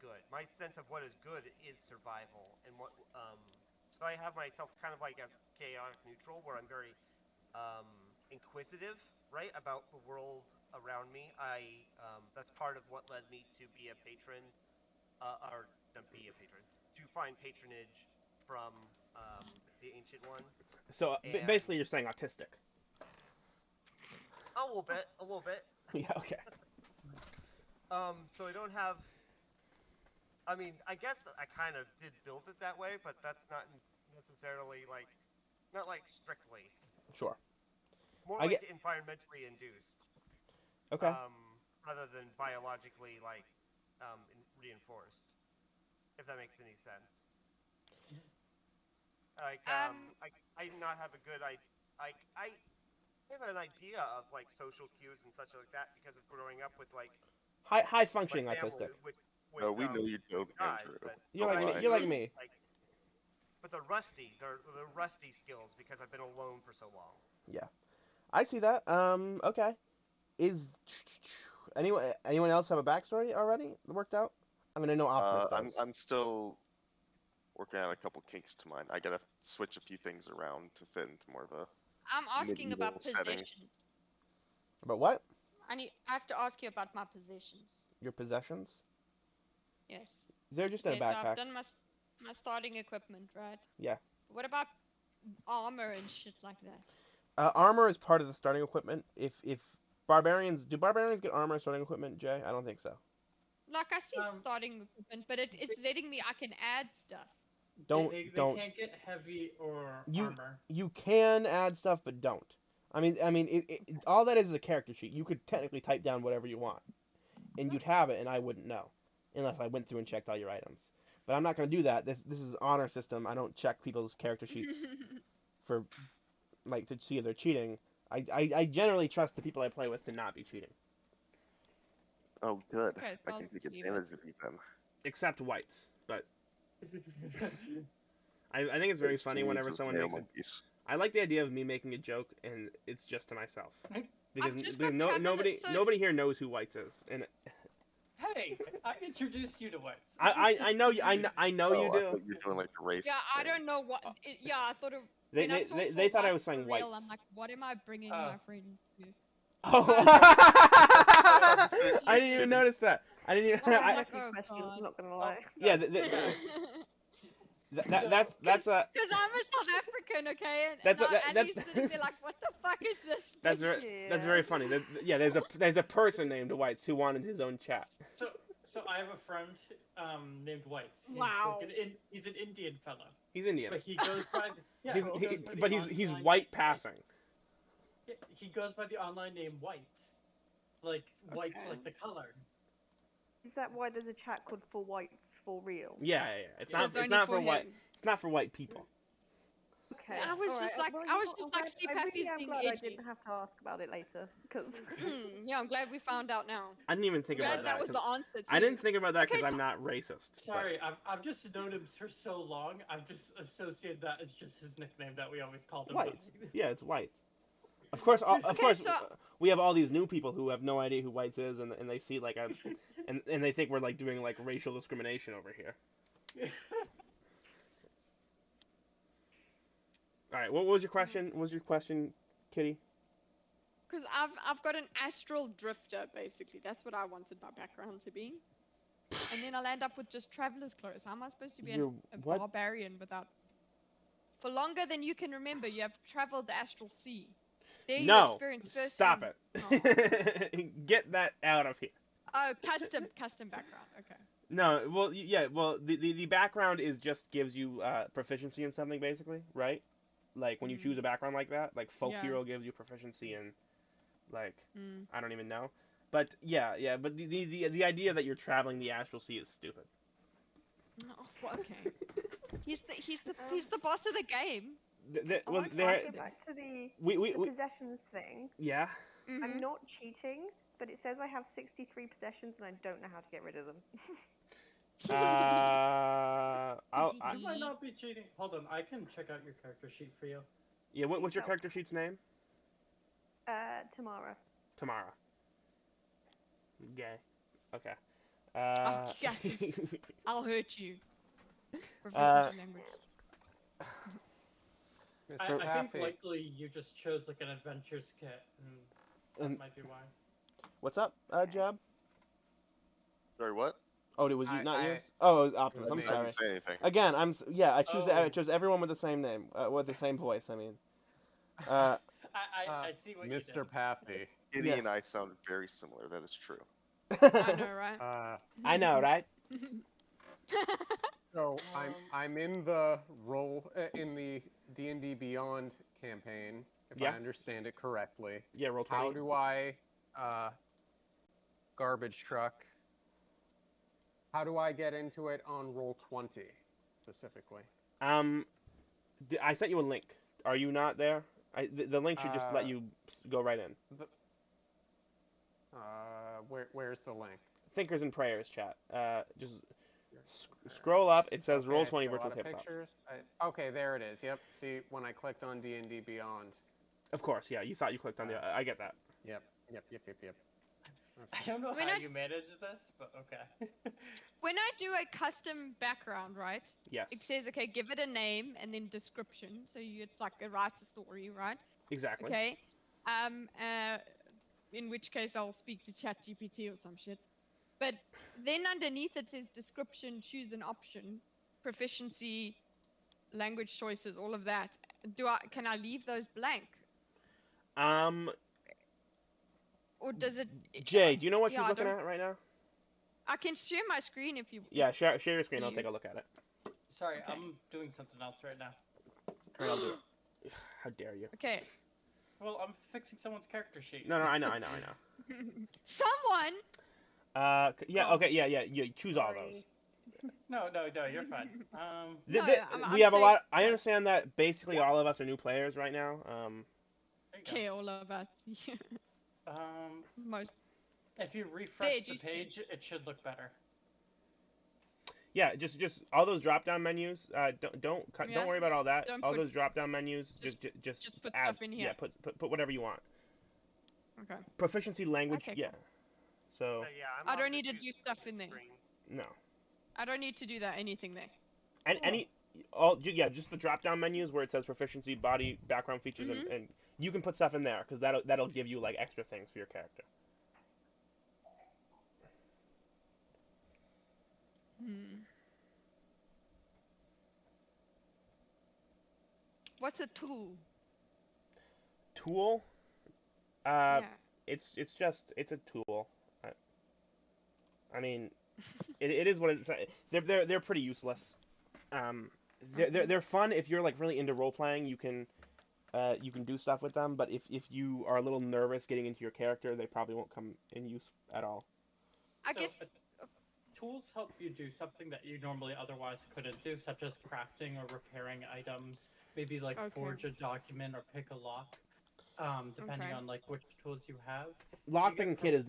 good. My sense of what is good is survival, and so I have myself kind of like as chaotic neutral, where I'm very inquisitive, right, about the world around me. That's part of what led me to be a patron, to find patronage from the Ancient One. So basically, you're saying autistic. A little bit. Yeah. Okay. So I don't have. I mean, I guess I kind of did build it that way, but that's not necessarily not strictly. Sure. More like environmentally induced. Okay. Rather than biologically reinforced, if that makes any sense. Like, I do not have a good I have an idea of like social cues and such like that because of growing up with like high functioning autistic. No, we know you don't, Andrew. You're like me. But the rusty skills because I've been alone for so long. Yeah, I see that. Okay. Is anyone else have a backstory already worked out? I mean, I know Optimus does. I'm still working on a couple kinks to mine. I gotta switch a few things around to fit into more of a. I'm asking about possessions. About what? I have to ask you about my possessions. Your possessions? Yes. They're just in a backpack. So I've done my starting equipment, right? Yeah. What about armor and shit like that? Armor is part of the starting equipment. If barbarians get armor starting equipment, Jay? I don't think so. Like I see starting equipment, but it's letting me I can add stuff. They can't get heavy or armor. You can add stuff, but don't. I mean, all that is a character sheet. You could technically type down whatever you want, and you'd have it, and I wouldn't know, unless I went through and checked all your items. But I'm not going to do that. This is honor system. I don't check people's character sheets for to see if they're cheating. I generally trust the people I play with to not be cheating. Oh, good. Okay, I can take advantage of you then. Except whites, but I think it's very funny whenever someone makes it. I like the idea of me making a joke and it's just to myself because nobody here knows who whites is. And hey, I introduced you to whites. I know you. I know you do. I thought you were doing like the race. Yeah, thing. I don't know what. I thought it. They thought I was saying whites. I'm like, what am I bringing my friends to? Oh. I didn't even notice that. I didn't even. Questions, I'm not gonna lie. Yeah. That's because I'm a South African, okay? And Annie's sitting there like, what the fuck is this? That's very funny. There's a person named Whites who wanted his own chat. So I have a friend named Whites. He's Wow. He's an Indian fella. He's Indian. But he goes by he's white passing. He goes by the online name Whites. Like whites like the color. Is that why there's a chat called For Whites For Real? Yeah. It's not for him. white. It's not for white people. Okay. I was just like, see Pappy's I'm being glad I edgy. didn't have to ask about it later, because. Yeah, I'm glad we found out now. I didn't even think about Glad that was the answer. I didn't think about that because Okay, I'm not racist. Sorry, I've just known him for so long. I've just associated that as just his nickname that we always called him. White. Yeah, it's White. Of course, we have all these new people who have no idea who Whites is, and they see like and they think we're like doing like racial discrimination over here. All right, what was your question? What was your question, Kitty? Because I've got an astral drifter, basically. That's what I wanted my background to be. And then I'll end up with just traveler's clothes. How am I supposed to be a barbarian without... For longer than you can remember, you have traveled the astral sea. There you experience first stop it. Get that out of here. Oh, custom background. Okay. No, well, yeah, well, the background just gives you proficiency in something, basically, right? Like, when you choose a background like that, like, Folk Hero gives you proficiency in, like, I don't even know. But, yeah, but the idea that you're traveling the astral sea is stupid. Oh, okay. He's the boss of the game. Get back to the possessions thing. Yeah. I'm not cheating, but it says I have 63 possessions and I don't know how to get rid of them. You might not be cheating. Hold on, I can check out your character sheet for you. Yeah, what's your character sheet's name? Tamara. Tamara. Gay. Okay. Yes. I'll hurt you. Proficiency language. I think likely you just chose like an adventures kit, and that might be why. What's up, Jab? Sorry, what? Oh, it was you, not yours? Oh, it was Optimus. I'm sorry. I didn't say anything. Again, I chose everyone with the same name, with the same voice. I mean. I see what Mr. you did. Pappy. Kitty and I sound very similar. That is true. I know, right? I know, right? So I'm in the role in the D&D Beyond campaign, if I understand it correctly. Yeah, roll 20. How do I garbage truck? How do I get into it on roll 20 specifically? I sent you a link. Are you not there? The link should just let you go right in. Where's the link? Thinkers and Prayers chat. Just scroll up. It says roll 20 virtual tabletop. Okay, there it is. Yep. See, when I clicked on D&D Beyond. Of course, yeah. You thought you clicked on the. I get that. Yep. Okay. I don't know how you manage this, but okay. When I do a custom background, right? Yes. It says, okay, give it a name and then description. So it's like it writes a story, right? Exactly. Okay. In which case I'll speak to ChatGPT or some shit. But then underneath it says description, choose an option, proficiency, language choices, all of that. Can I leave those blank? Or does it? Jay, do you know what she's looking at right now? I can share my screen if you. Yeah, share your screen. I'll take a look at it. Sorry, okay. I'm doing something else right now. All right, I'll do it. How dare you? Okay. Well, I'm fixing someone's character sheet. No, I know. Someone. Yeah. Okay. Yeah. You choose all those. No, you're fine. We have a lot. I understand that basically all of us are new players right now. Okay, all of us. Most. If you refresh the page, it should look better. Yeah, just all those drop-down menus. Don't worry about all that. Those drop-down menus. Just put add, stuff in here. Yeah, put whatever you want. Okay. Proficiency language. Okay, yeah. Cool. So. I don't need to do stuff in there. No. I don't need to do anything there. And just the drop-down menus where it says proficiency, body, background features, and you can put stuff in there because that'll give you like extra things for your character. What's a tool? Tool? Yeah. It's a tool. I mean, It is what it's. They're pretty useless. They're fun if you're like really into role playing. You can do stuff with them, but if you are a little nervous getting into your character, they probably won't come in use at all. I guess tools help you do something that you normally otherwise couldn't do, such as crafting or repairing items. Maybe like forge a document or pick a lock, depending on like which tools you have. Lockpicking kit is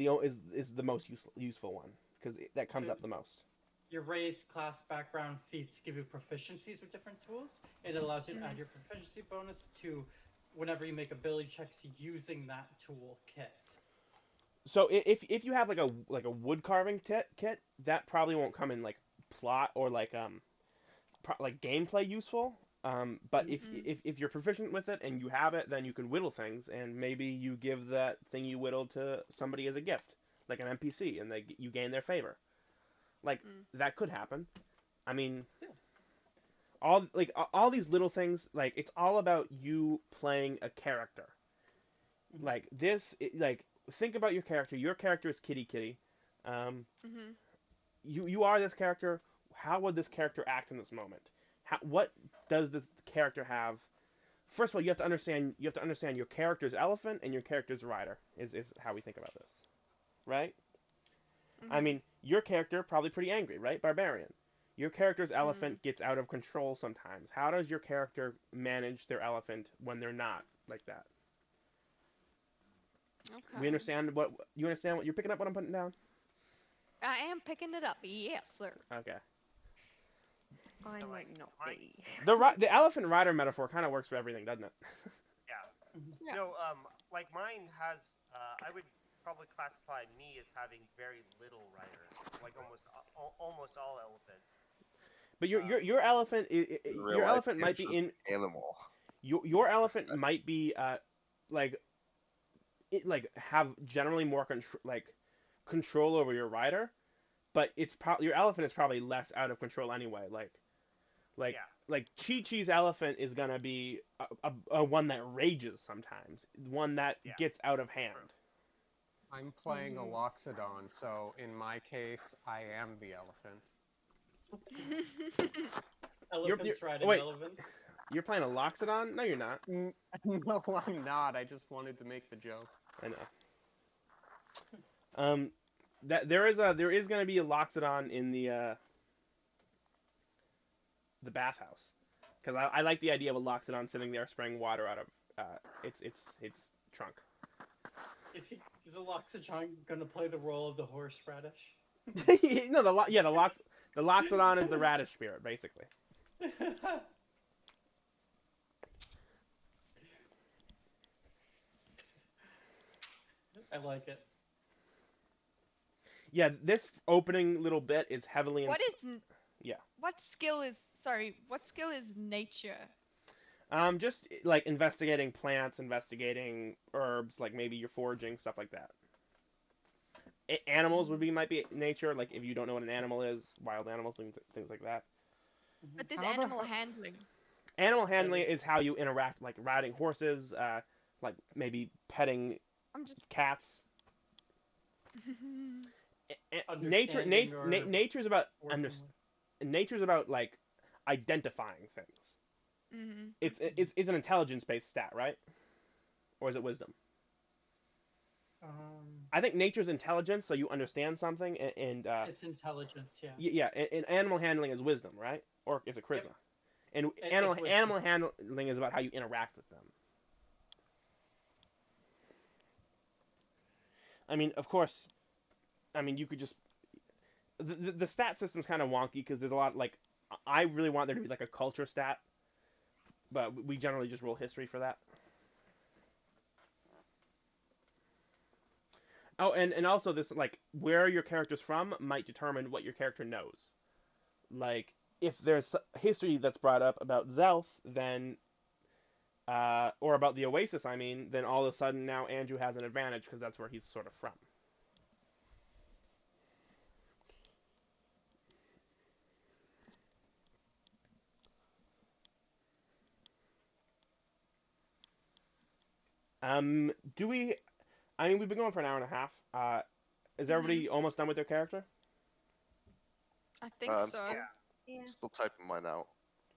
the most useful one because that comes up the most. Your race, class, background, feats give you proficiencies with different tools. It allows you to add your proficiency bonus to whenever you make ability checks using that tool kit. So if you have like a wood carving kit, that probably won't come in like plot or like gameplay useful. But if you're proficient with it and you have it, then you can whittle things, and maybe you give that thing you whittled to somebody as a gift, like an NPC, and you gain their favor. Like that could happen. I mean, all these little things. Like it's all about you playing a character. Like this, think about your character. Your character is Kitty. You are this character. How would this character act in this moment? What does this character have? First of all, you have to understand your character's elephant and your character's rider is how we think about this, right? I mean, your character probably pretty angry, right? Barbarian. Your character's elephant gets out of control sometimes. How does your character manage their elephant when they're not like that? Okay. We understand what you understand. What you're picking up? What I'm putting down? I am picking it up. Yes, sir. Okay. I might not be. The elephant rider metaphor kind of works for everything, doesn't it? Yeah. No, like mine has. I would probably classify me as having very little rider, like almost all elephant. But your elephant your elephant might be in animal. Your elephant might be have generally more control over your rider, but your elephant is probably less out of control anyway. Like Chi-Chi's elephant is gonna be a one that rages sometimes, one that gets out of hand. I'm playing a Loxodon, so in my case, I am the elephant. Elephants riding elephants. You're playing a Loxodon? No, you're not. No, I'm not. I just wanted to make the joke. I know. That there is going to be a Loxodon in the bathhouse, because I like the idea of a Loxodon sitting there spraying water out of its trunk. Is a Loxodon gonna play the role of the horseradish? No, the Loxodon is the radish spirit, basically. I like it. Yeah, this opening little bit is heavily. What skill is nature? Just like investigating plants, investigating herbs, like maybe you're foraging, stuff like that. Animals might be nature, like if you don't know what an animal is, wild animals, things like that. But this animal handling. Animal handling is how you interact, like riding horses, like maybe petting cats. Nature's about nature's about like identifying things. It's an intelligence-based stat, right? Or is it wisdom? I think nature's intelligence, so you understand something, and it's intelligence, yeah. Yeah, and animal handling is wisdom, right? Or is it charisma? Yep. And animal handling is about how you interact with them. I mean, of course, you could just the stat system's kind of wonky because there's a lot like I really want there to be like a culture stat, but we generally just roll history for that. Oh, and also this, like, where your character's from might determine what your character knows. Like, if there's history that's brought up about Zelth, then, or about the Oasis, then all of a sudden now Andrew has an advantage because that's where he's sort of from. We've been going for an hour and a half. Is everybody almost done with their character? I think so. Still typing mine out.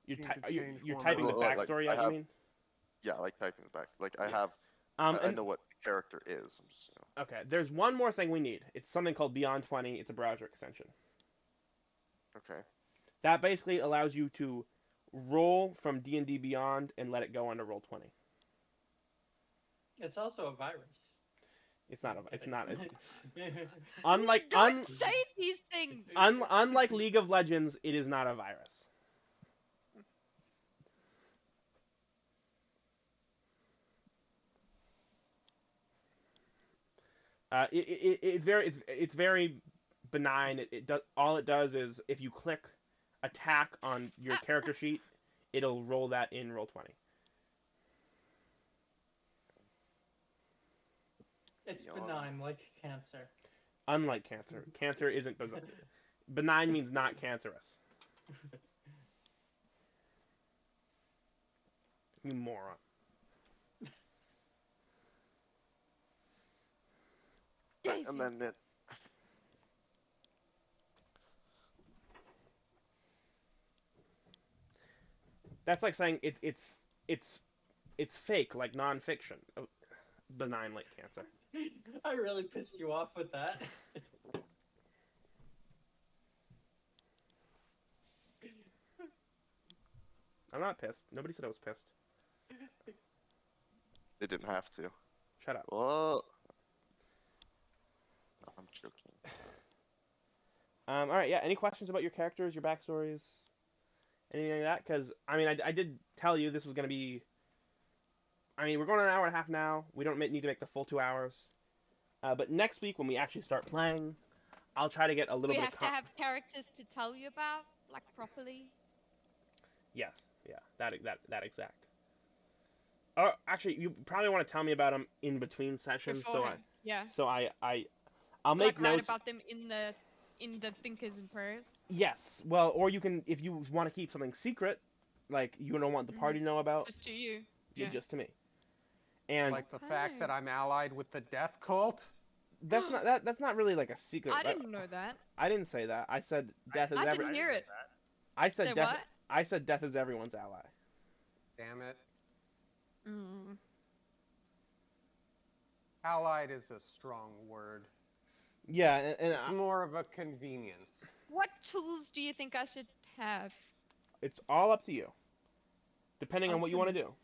You're one typing the of those. backstory Like, out, you mean? Yeah, like typing the back. Like I Yeah. have. I know what the character is. I'm just, Okay, there's one more thing we need. It's something called Beyond 20. It's a browser extension. Okay. That basically allows you to roll from D&D Beyond and let it go onto Roll20. It's also a virus. It's not. It's not. It's, Don't say these things. Unlike League of Legends, it is not a virus. It's very benign. It does all it does is if you click attack on your character sheet, it'll roll that in Roll20. It's benign, like cancer. Unlike cancer. Cancer isn't benign means not cancerous. You moron. And then it. That's like saying it's fake, like nonfiction. Benign like cancer. I really pissed you off with that. I'm not pissed. Nobody said I was pissed. They didn't have to. Shut up. Well, I'm joking. All right, yeah. Any questions about your characters, your backstories, anything like that? Because I mean, I did tell you this was gonna be. I mean, we're going an hour and a half now. We don't need to make the full 2 hours. But next week when we actually start playing, I'll try to get a little bit of. We have to have characters to tell you about, like properly. Yes, yeah, that exact. Or actually, you probably want to tell me about them in between sessions, Beforehand. So I'll make like, notes. Write about them in the Thinkers and Prayers. Yes, well, or you can, if you want to keep something secret, like you don't want the party to know about. Just to you. Yeah, just to me. And like the fact that I'm allied with the death cult. That's not really like a secret. I didn't know that. I didn't say that. I said death is. I didn't hear it. I said death. What? I said death is everyone's ally. Damn it. Mm. Allied is a strong word. Yeah, and it's more of a convenience. What tools do you think I should have? It's all up to you. Depending on what you want to do.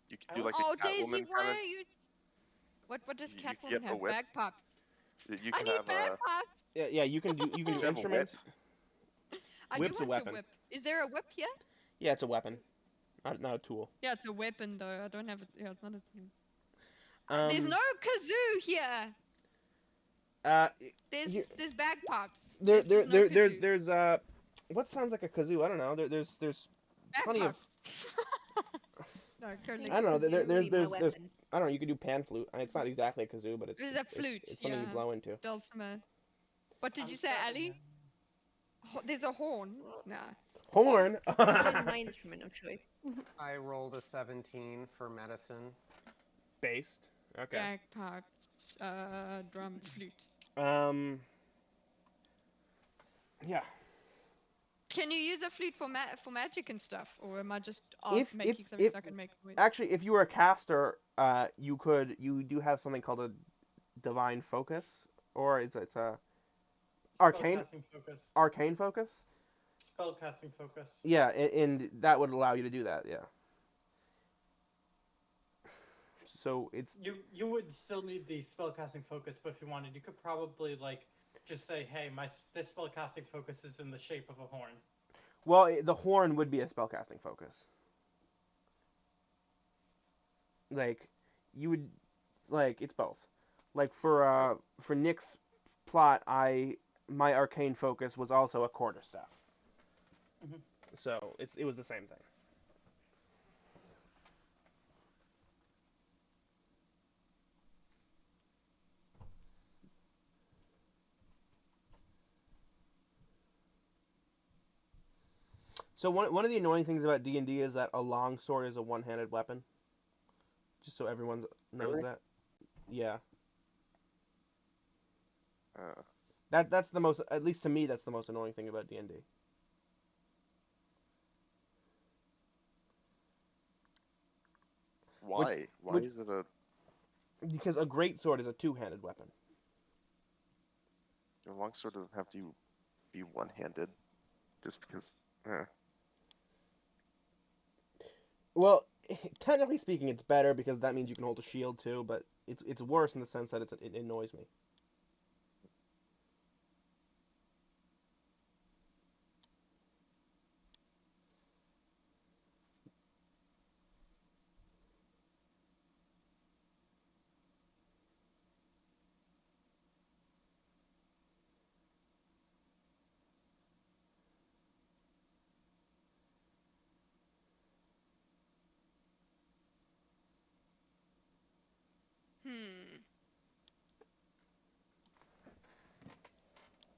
You can do like a Daisy, Catwoman why kind of... are you... What does Catwoman get have? a whip. Bagpipes. You I can need have bagpipes. Yeah, you can do You have a instruments. I Whip's do a want weapon. whip. Is there a whip here? Yeah, it's a weapon. Not a tool. Yeah, it's a weapon though. I don't have it. Yeah, it's not a tool. There's no kazoo here. There's bagpipes. There's what sounds like a kazoo? I don't know. There's plenty of. No, I don't know. There's I don't know. You could do pan flute. I mean, it's not exactly a kazoo, but it's. There's a flute. It's something you blow into. Dulcimer. What did you say, Ali? There's a horn. Nah. Horn. My instrument of choice. I rolled a 17 for medicine. Based. Okay. Bagpipes, drum, flute. Yeah. Can you use a flute for magic and stuff, or am I just making something so I can make noise? Actually, if you were a caster, you do have something called a divine focus, or it's a arcane focus. Arcane focus. Spellcasting focus. Yeah, and that would allow you to do that. Yeah. So it's you would still need the spellcasting focus, but if you wanted, you could probably like just say, "Hey, this spellcasting focus is in the shape of a horn." Well, the horn would be a spellcasting focus. Like you would, like it's both. Like for Nick's plot, my arcane focus was also a quarterstaff. Mm-hmm. So it was the same thing. So one of the annoying things about D&D is that a longsword is a one-handed weapon. Just so everyone knows that. Yeah. That's the most, at least to me, that's the most annoying thing about D&D. Why? Why is it a... Because a greatsword is a two-handed weapon. A longsword doesn't have to be one-handed, just because... Well, technically speaking, it's better because that means you can hold a shield too, but it's worse in the sense that it annoys me.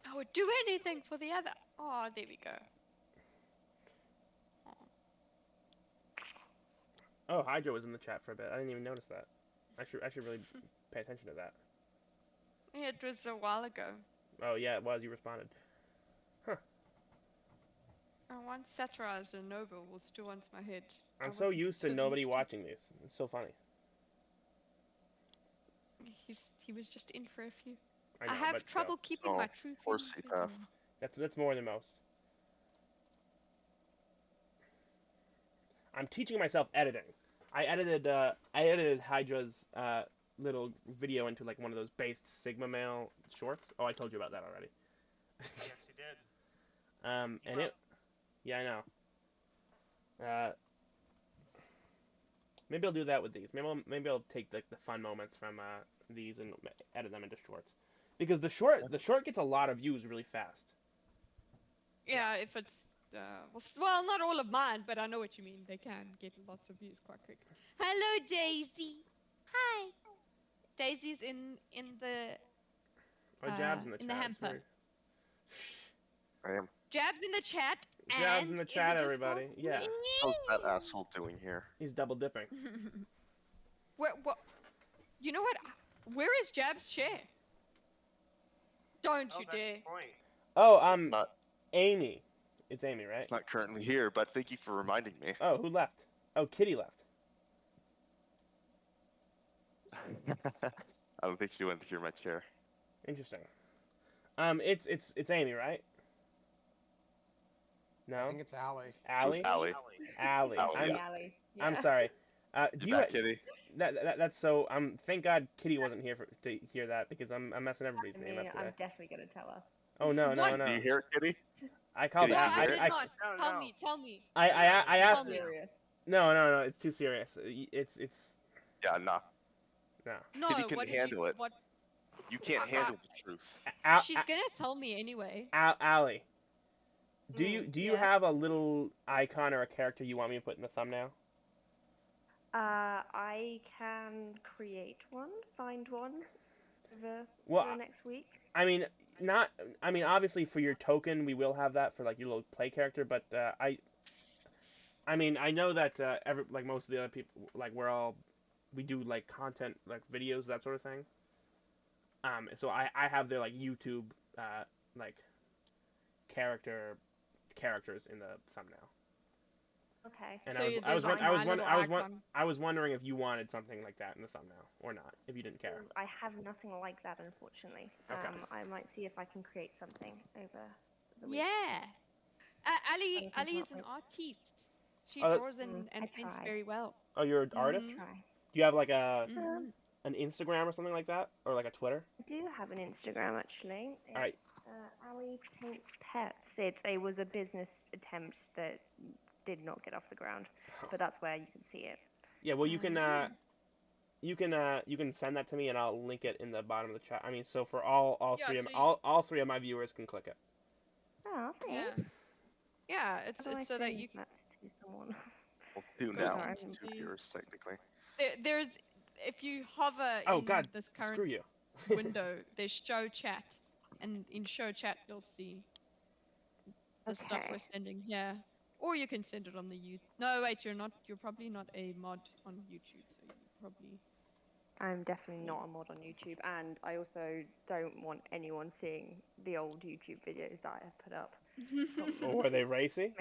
I would do anything for the other. Oh, there we go. Oh, Hydra was in the chat for a bit. I didn't even notice that. I should really pay attention to that. Yeah, it was a while ago. Oh yeah, it was. You responded. Huh. I once satirized a Nova was still onto my head. I'm so used to nobody watching these. It's so funny. He was just in for a few. I know, have trouble keeping my true feelings in. That's more than most. I'm teaching myself editing. I edited Hydra's little video into like one of those based Sigma Mail shorts. Oh, I told you about that already. Yes, you did. And it, yeah, I know. Maybe I'll do that with these. Maybe I'll take like the fun moments from these and edit them into shorts, because the short gets a lot of views really fast. Yeah, if it's well, not all of mine, but I know what you mean. They can get lots of views quite quick. Hello, Daisy. Hi. Daisy's in the. Oh, Jab's in the chat. In the hamper. I am. Jab's in the chat. Jab's in the chat, everybody. Yeah. How's that asshole doing here? He's double dipping. What? You know what? Where is Jab's chair? Don't you dare. Oh, Amy. It's Amy, right? It's not currently here, but thank you for reminding me. Oh, who left? Oh, Kitty left. I don't think she went to hear my chair. Interesting. It's Amy, right? No. I think it's Allie. Allie. Allie. I'm sorry. Do you Kitty? That's so. Thank God Kitty wasn't here to hear that, because I'm messing everybody's name up today. I'm definitely gonna tell her. Oh no. Do you hear it, Kitty? I called Kitty, that. Tell me. I asked. Serious. No. It's too serious. It's. Yeah, no. No. Kitty can handle it. What? You can't handle the truth. She's gonna tell me anyway. Allie, do you have a little icon or a character you want me to put in the thumbnail? I can create one, find one for next week. I mean, obviously for your token we will have that for like your little play character, but I mean, I know that like most of the other people, like we do like content, like videos, that sort of thing. So I have their like YouTube like characters in the thumbnail. Okay. And so I was wondering if you wanted something like that in the thumbnail or not, if you didn't care. I have nothing like that, unfortunately. Okay. I might see if I can create something over the week. Yeah. Ali is an artiste. She draws and paints very well. Oh, you're an artist? Do you have like an Instagram or something like that, or like a Twitter? I do have an Instagram, actually. It's, all right. Ali Paints Pets. It was a business attempt that did not get off the ground, but that's where you can see it. Yeah, well, you can send that to me and I'll link it in the bottom of the chat. I mean, so for all three of my viewers can click it. Oh, thanks. Yeah, it's so that you can. Someone. Well, two now. It's two viewers technically. There's if you hover in this current screw you. window, there's show chat, and in show chat you'll see the stuff we're sending here. Or you can send it on the YouTube. No, wait, you're probably not a mod on YouTube, so you probably I'm definitely not a mod on YouTube, and I also don't want anyone seeing the old YouTube videos that I have put up. Or were they racy?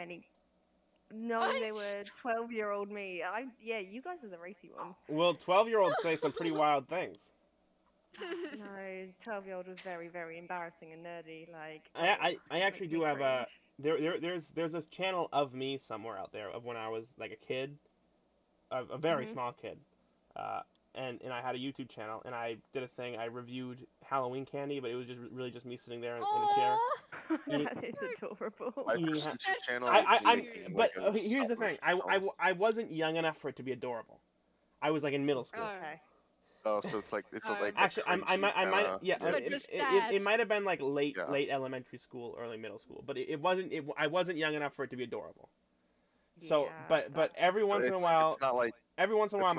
No, they were 12-year-old me. Yeah, you guys are the racy ones. Well, 12-year-olds say some pretty wild things. No, 12-year-old was very, very embarrassing and nerdy. Like I actually do have a there's this channel of me somewhere out there of when I was like a kid, a very small kid, and I had a YouTube channel and I did a thing. I reviewed Halloween candy, but it was just really just me sitting there in a chair. That is adorable. My YouTube channel here's the thing. I wasn't young enough for it to be adorable. I was like in middle school. Okay. Oh, so it's like actually I might it might have been like late elementary school, early middle school, but I wasn't young enough for it to be adorable. So but every once in a while it's not like my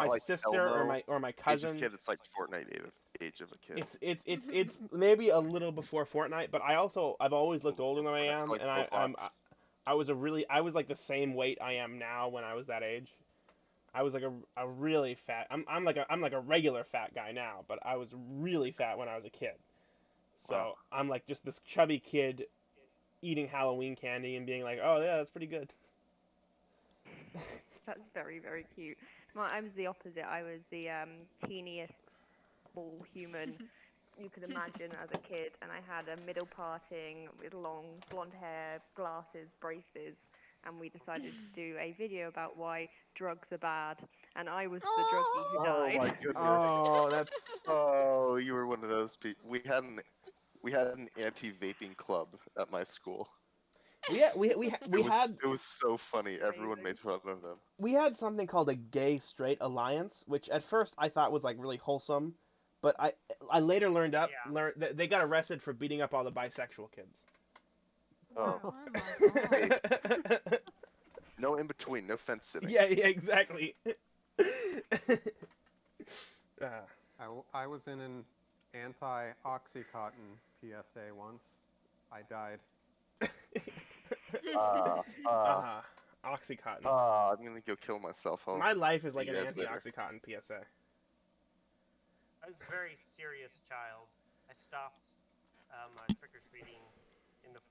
like sister or my cousin kid, it's like Fortnite age of a kid. It's maybe a little before Fortnite, but I've always looked older than I am, like and I was like the same weight I am now when I was that age. I was like a really fat. I'm like a regular fat guy now, but I was really fat when I was a kid. So Wow. I'm like just this chubby kid eating Halloween candy and being like, oh yeah, that's pretty good. That's very, very cute. I was the opposite. I was the teeniest small human you could imagine as a kid, and I had a middle parting with long blonde hair, glasses, braces, and we decided to do a video about why drugs are bad, and I was the druggie who died. Oh my goodness! Oh, that's oh, you were one of those people. We had an anti-vaping club at my school. Yeah, it was so funny. Everyone made fun of them. We had something called a gay straight alliance, which at first I thought was like really wholesome, but I later learned that they got arrested for beating up all the bisexual kids. Oh. No in between, no fence sitting. Yeah, exactly. I was in an anti-Oxycontin PSA once. I died. Oxycontin. I'm gonna go kill myself. My life is like an anti-Oxycontin PSA. I was a very serious child. I stopped trick-or-treating in the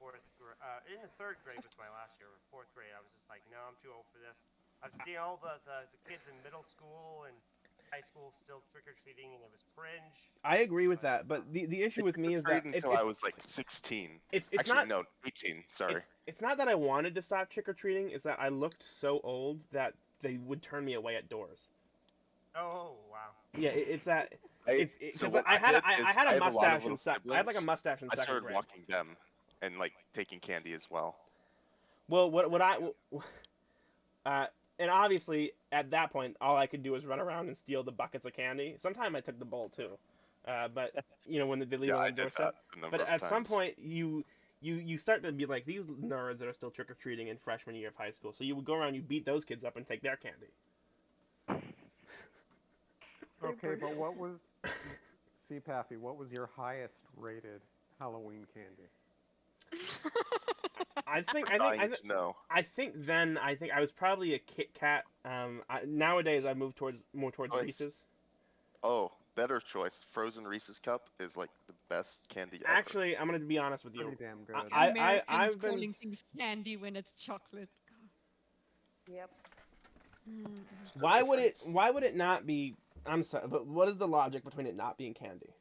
third grade was my last year. Fourth grade, I was just like, no, I'm too old for this. I was seeing all the kids in middle school and high school still trick-or-treating, and it was cringe. I agree with that, but the issue with me is that until I was like 16. It's actually not, no, 18. Sorry. It's not that I wanted to stop trick-or-treating. It's that I looked so old that they would turn me away at doors. Oh wow. Yeah, it's that. So I had a mustache and stuff. I had like a mustache in I second started grade. walking them and like taking candy as well. Well, and obviously at that point all I could do was run around and steal the buckets of candy. Sometimes I took the bowl too, but you know when they leave it on the doorstep. But at some point you start to be like these nerds that are still trick or treating in freshman year of high school. So you would go around, you beat those kids up and take their candy. Okay, but what was Paffy? What was your highest rated Halloween candy? I think I was probably a Kit Kat. Nowadays I move more towards Reese's. Oh, better choice. Frozen Reese's Cup is like the best candy ever. Actually, I'm gonna be honest with you. Pretty damn good. Americans calling things candy when it's chocolate. Yep. Why would it not be? I'm sorry, but what is the logic between it not being candy?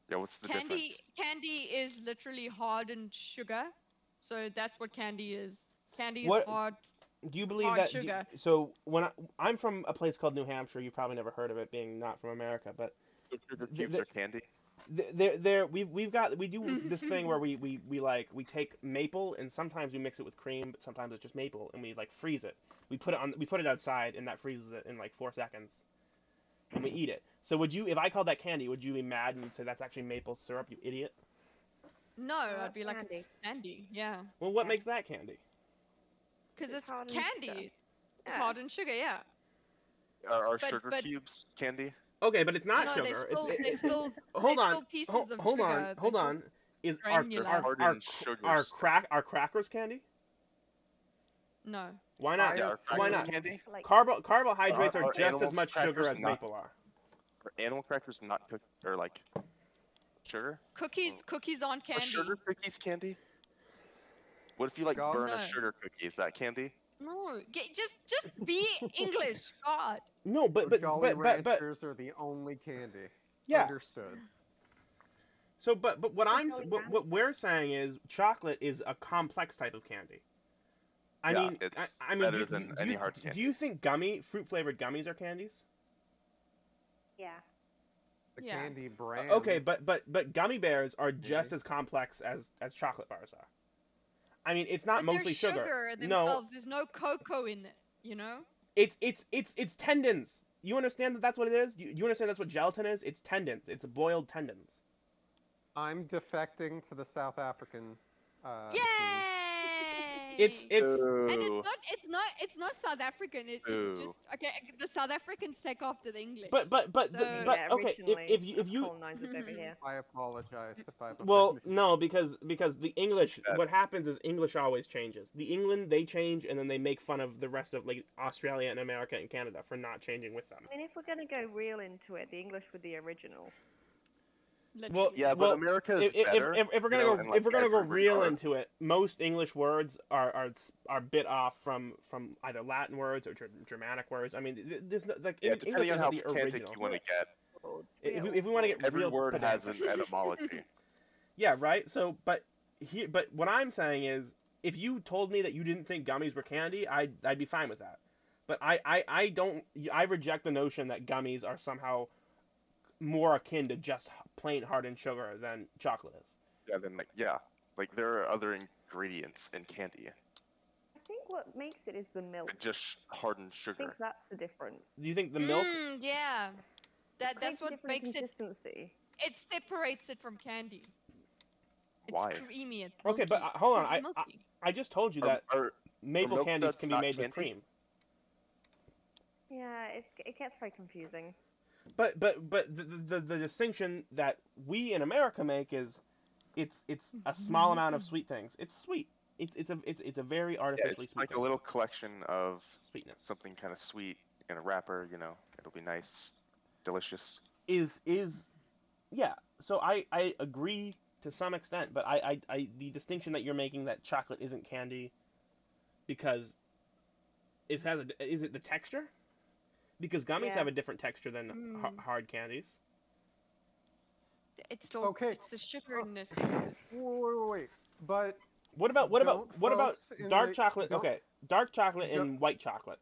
Yeah, what's the difference? Candy is literally hardened sugar, so that's what candy is. Candy is hard. Do you believe that? Sugar. So when I'm from a place called New Hampshire, you've probably never heard of it, being not from America, but sugar cubes are candy. We do this thing where we take maple and sometimes we mix it with cream, but sometimes it's just maple and we like freeze it. We put it outside and that freezes it in like 4 seconds. And we eat it. So if I called that candy, would you be mad and say that's actually maple syrup, you idiot? No, I'd be like, it's candy, yeah. Well, what makes that candy? Because it's candy. It's hardened sugar, yeah. Are sugar cubes candy? Okay, but it's not sugar. They're still pieces of sugar. Hold on. Are crackers candy? No. Why not? Yeah, Why not? Candy? Carbohydrates are just as much sugar as maple are. Are animal crackers not cooked or like sugar? Cookies aren't Are candy. sugar cookies candy? What if you like burn a sugar cookie? Is that candy? No, just be English, God. No, but Jolly Ranchers are the only candy. Yeah. Understood. So, but what we're saying is chocolate is a complex type of candy. I mean, it's I mean, better than any hard candy. Do you think fruit flavored gummies are candies? Yeah. The candy brand. Okay, but gummy bears are just as complex as chocolate bars are. I mean, it's not mostly sugar themselves. There's no cocoa in it, you know? It's tendons. You understand that that's what it is? You understand that's what gelatin is? It's tendons. It's boiled tendons. I'm defecting to the South African Yay! It's and it's not South African. It's just okay. The South Africans take after the English. But okay. If you I apologize if I've well, no, because the English, what happens is English always changes. The England, they change and then they make fun of the rest of like Australia and America and Canada for not changing with them. I mean, if we're gonna go real into it, the English were the original. Well, yeah, but America is better. If we're gonna go real into it, most English words are bit off from either Latin words or Germanic words. I mean, there's no, like depending on how the pedantic original. you want to get. If we want to get every real word pedantic. has an etymology. Yeah, right. So, but what I'm saying is, if you told me that you didn't think gummies were candy, I'd be fine with that. But I reject the notion that gummies are somehow more akin to just plain hardened sugar than chocolate is. Yeah, like there are other ingredients in candy. I think what makes it is the milk. Than just hardened sugar. I think that's the difference. Do you think the milk? Yeah, that's what makes consistency. It separates it from candy. It's Why? creamy. It's Okay, but hold on. I just told you that maple candies can be made with cream. Yeah, it gets very confusing. But the distinction that we in America make is it's a small amount of sweet things. It's sweet. It's a very artificially it's sweet. Like thing. A little collection of sweetness. Something kind of sweet in a wrapper. You know, it'll be nice, delicious. Yeah. So I agree to some extent, but I the distinction that you're making that chocolate isn't candy because is it the texture? Because gummies have a different texture than hard candies. It's still it's the sugarness. Wait. But what about dark chocolate? Okay, dark chocolate and white chocolate.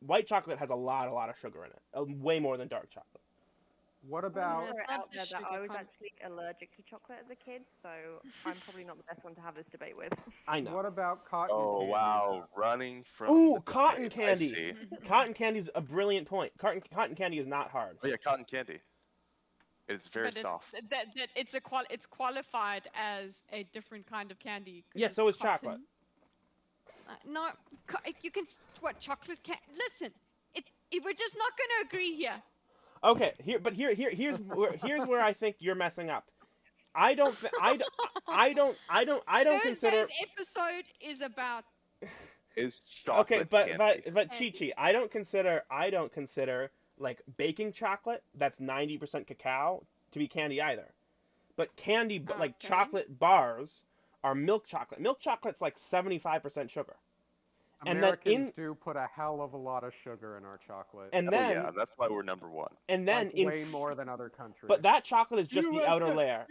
White chocolate has a lot of sugar in it, way more than dark chocolate. What about? I was actually allergic to chocolate as a kid, so I'm probably not the best one to have this debate with. I know. What about cotton candy? Oh wow, running from. Ooh, cotton candy. Cotton candy is a brilliant point. Cotton candy is not hard. Oh yeah, cotton candy. It's very soft. It's qualified as a different kind of candy. Yeah, so is chocolate. No, you can chocolate can. Listen, we're just not going to agree here. Okay, here's where I think you're messing up. I don't consider. Thursday's episode is about. Is chocolate candy. but Chi-Chi, I don't consider like baking chocolate that's 90% cacao to be candy either. But candy, like chocolate bars, are milk chocolate. Milk chocolate's like 75% sugar. Americans do put a hell of a lot of sugar in our chocolate. And then, yeah, that's why we're number one. And then way more than other countries. But that chocolate is just the outer layer.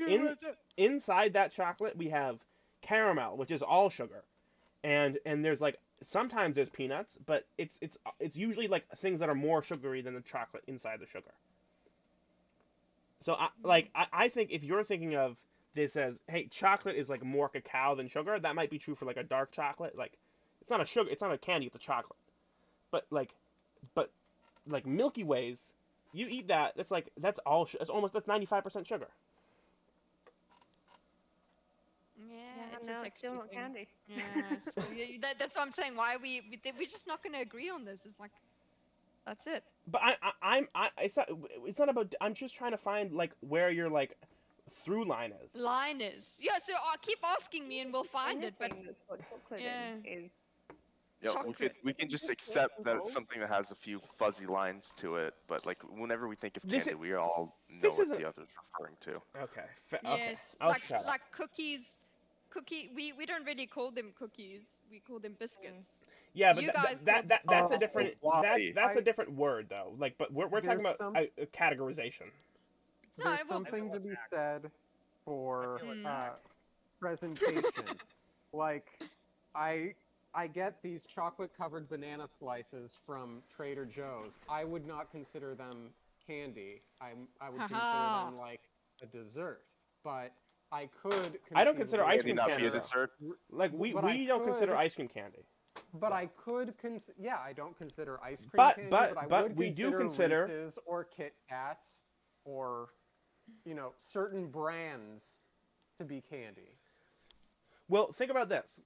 Inside that chocolate, we have caramel, which is all sugar, and there's like sometimes there's peanuts, but it's usually like things that are more sugary than the chocolate inside the sugar. So I think if you're thinking of this as, hey, chocolate is like more cacao than sugar, that might be true for like a dark chocolate. Like it's not a sugar, it's not a candy, it's a chocolate. But Milky Ways, you eat that, that's 95% sugar. Yeah, it's still not candy. Yeah, so that's what I'm saying. Why we're just not going to agree on this? It's like, that's it. But it's not about. I'm just trying to find like where your like through line is. Yeah. So keep asking me and we'll find it. But chocolate yeah. is we can just accept that it's something that has a few fuzzy lines to it, but like whenever we think of candy, we all know what the other's referring to. Okay. Yes, Okay. like cookies. We don't really call them cookies. We call them biscuits. Yeah, but that's a different that's a different word though. Like, but we're talking about a categorization. There's something to be said for presentation. Like, I get these chocolate-covered banana slices from Trader Joe's. I would not consider them candy. I would consider them like a dessert. But I could. I don't consider ice cream not candy be a dessert. Like we don't consider ice cream candy. But I could I don't consider ice cream candy. But we do consider Reese's or Kit Kats or certain brands to be candy. Well, think about this.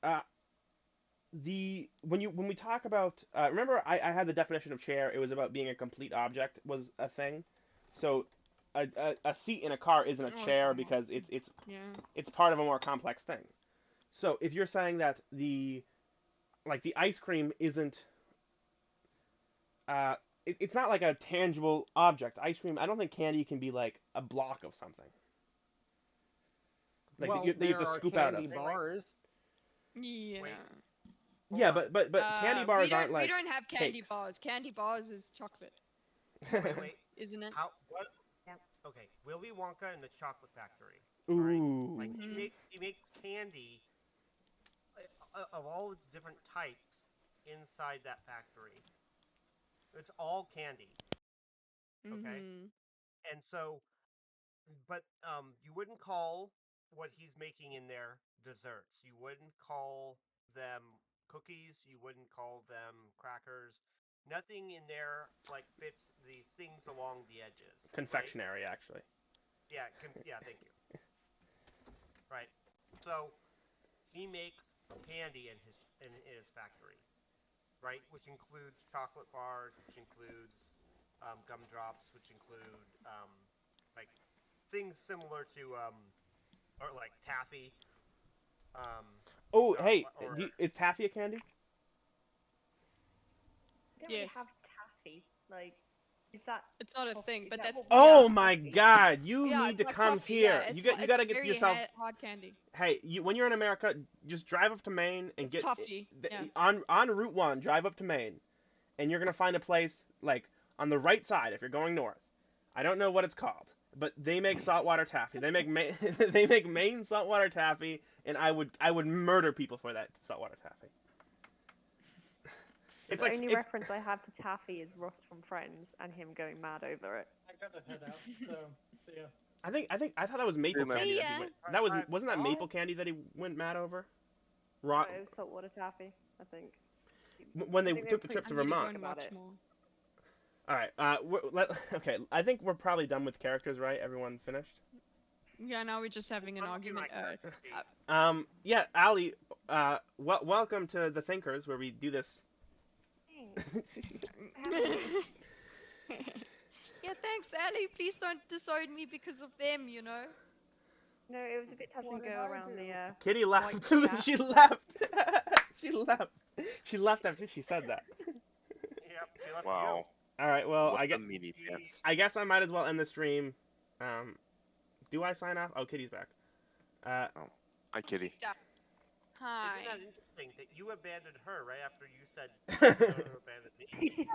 When we talk about remember I had the definition of chair. It was about being a complete object was a thing. So a seat in a car isn't a chair because it's part of a more complex thing. So if you're saying that the ice cream isn't it's not like a tangible object. Ice cream, I don't think candy can be like a block of something. Like that you have to scoop out of. Bars. Yeah. Yeah, but candy bars aren't like. We don't have candy cakes. bars. Candy bars is chocolate. Wait. Isn't it? What? Okay, Willy Wonka and the Chocolate Factory. Ooh. Right? Like he makes candy of all its different types inside that factory. It's all candy. Okay. And so, but you wouldn't call what he's making in there desserts. You wouldn't call them cookies. You wouldn't call them crackers. Nothing in there like fits these things along the edges. Confectionery, right? actually. Yeah. Thank you. Right. So he makes candy in his factory, right? Which includes chocolate bars, which includes gumdrops, which include like things similar to or like taffy. Is taffy a candy? We don't really have taffy. Like, is that? It's not a thing, but that's. Oh my God! You need to like come toffee, here. yeah. You gotta get yourself. Hard candy. Hey, when you're in America, just drive up to Maine and get toffee. on Route 1. Drive up to Maine, and you're gonna find a place like on the right side if you're going north. I don't know what it's called, but they make saltwater taffy. They make Maine saltwater taffy, and I would murder people for that saltwater taffy. The only reference I have to taffy is Ross from Friends and him going mad over it. I gotta head out, so see ya. I thought that was maple candy. Wasn't that maple candy that he went mad over? No, it was saltwater taffy, I think. When they took the trip to Vermont. About it. All right. Okay. I think we're probably done with characters, right? Everyone finished? Yeah. Now we're just having an argument. Yeah, Ali. Welcome to the Thinkers, where we do this. Yeah, thanks, Ali. Please don't disown me because of them, you know. No, it was a bit touch and go around the. Kitty left. She left. She left after she said that. Yep, she left. Wow. All right. Well, I guess I might as well end the stream. Do I sign off? Oh, Kitty's back. Hi, Kitty. Hi. Isn't that interesting that you abandoned her right after you said you abandoned me?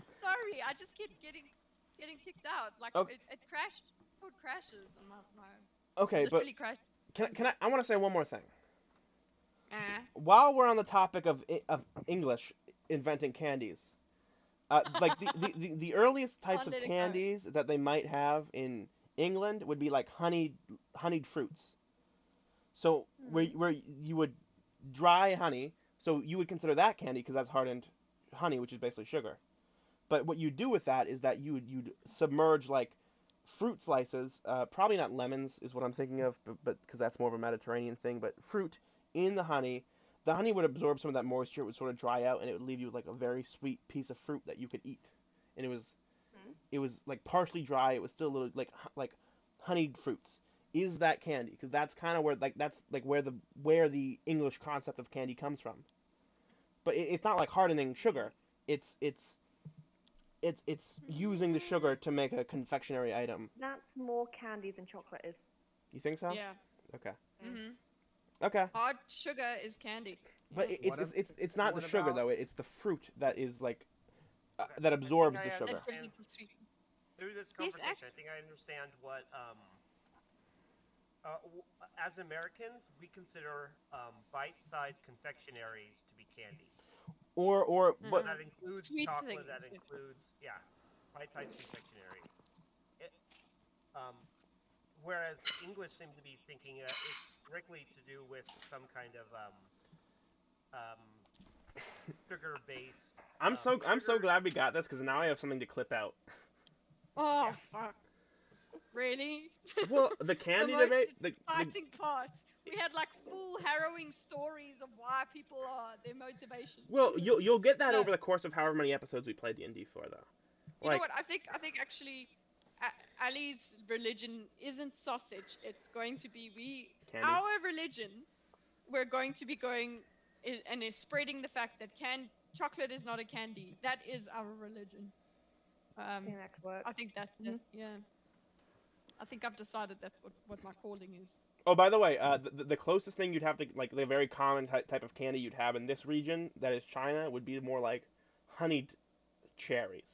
Sorry, I just keep getting kicked out. Like it crashed. Code crashes on my. Okay, literally but crashed. can I want to say one more thing. While we're on the topic of English inventing candies, like the earliest types of candies that they might have in England would be like honeyed fruits. So where you would dry honey, so you would consider that candy because that's hardened honey, which is basically sugar. But what you do with that is that you'd submerge like fruit slices, probably not lemons is what I'm thinking of, but because that's more of a Mediterranean thing, but fruit in the honey. The honey would absorb some of that moisture, it would sort of dry out, and it would leave you with like a very sweet piece of fruit that you could eat. And it was like partially dry, it was still a little like honeyed fruits. is that candy? Because that's kind of where that's like where the English concept of candy comes from. But it's not like hardening sugar. It's using the sugar to make a confectionery item. That's more candy than chocolate is. You think so? Yeah. Okay. Mhm. Okay. Hard sugar is candy. But Yeah. it's not the sugar though. It's the fruit that is like that absorbs the sugar. That gives it the sweet. Through this conversation, I think I understand what as Americans we consider bite-sized confectionaries to be candy. Or So but that includes Sweet chocolate. things. That includes bite-sized confectionery. Whereas English seem to be thinking it's strictly to do with some kind of sugar-based. I'm so glad we got this because now I have something to clip out. Oh fuck! Really? Well, the candy the debate. most exciting part. We had like full harrowing stories of why people are their motivations. Well, you'll get that No. over the course of however many episodes we play D&D for, though. You know what? I think actually, Ali's religion isn't sausage. It's going to be Candy? our religion. We're going to be going and is spreading the fact that chocolate is not a candy. That is our religion. I think that could work. I think that's yeah. I think I've decided that's what my calling is. Oh, by the way, the closest thing you'd have to like the very common type of candy you'd have in this region, that is China, would be more like honeyed cherries.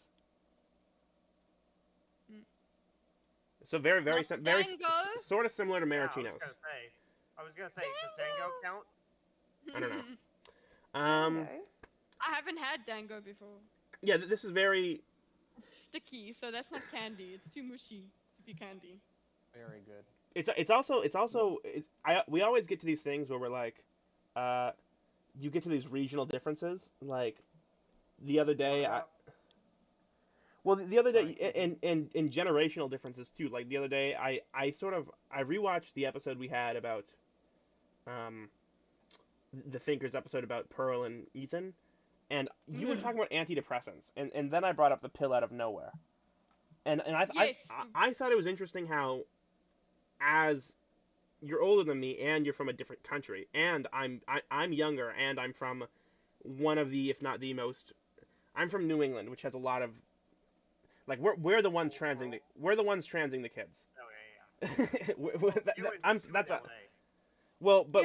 So very sort of similar to maraschino. I was gonna say, does Dango count? I don't know. I haven't had dango before. Yeah, this is very It's sticky, so that's not candy. It's too mushy to be candy. Very good. We always get to these things where we're like, you get to these regional differences. Like the other day, and generational differences too. Like the other day, I rewatched the episode we had about, the Thinkers episode about Pearl and Ethan, and you were talking about antidepressants, and then I brought up the pill out of nowhere, and I thought it was interesting how, as you're older than me and you're from a different country, and I'm younger and I'm from one of the, if not the most, I'm from New England, which has a lot of, like we're the ones transing the kids. Oh yeah. Well, but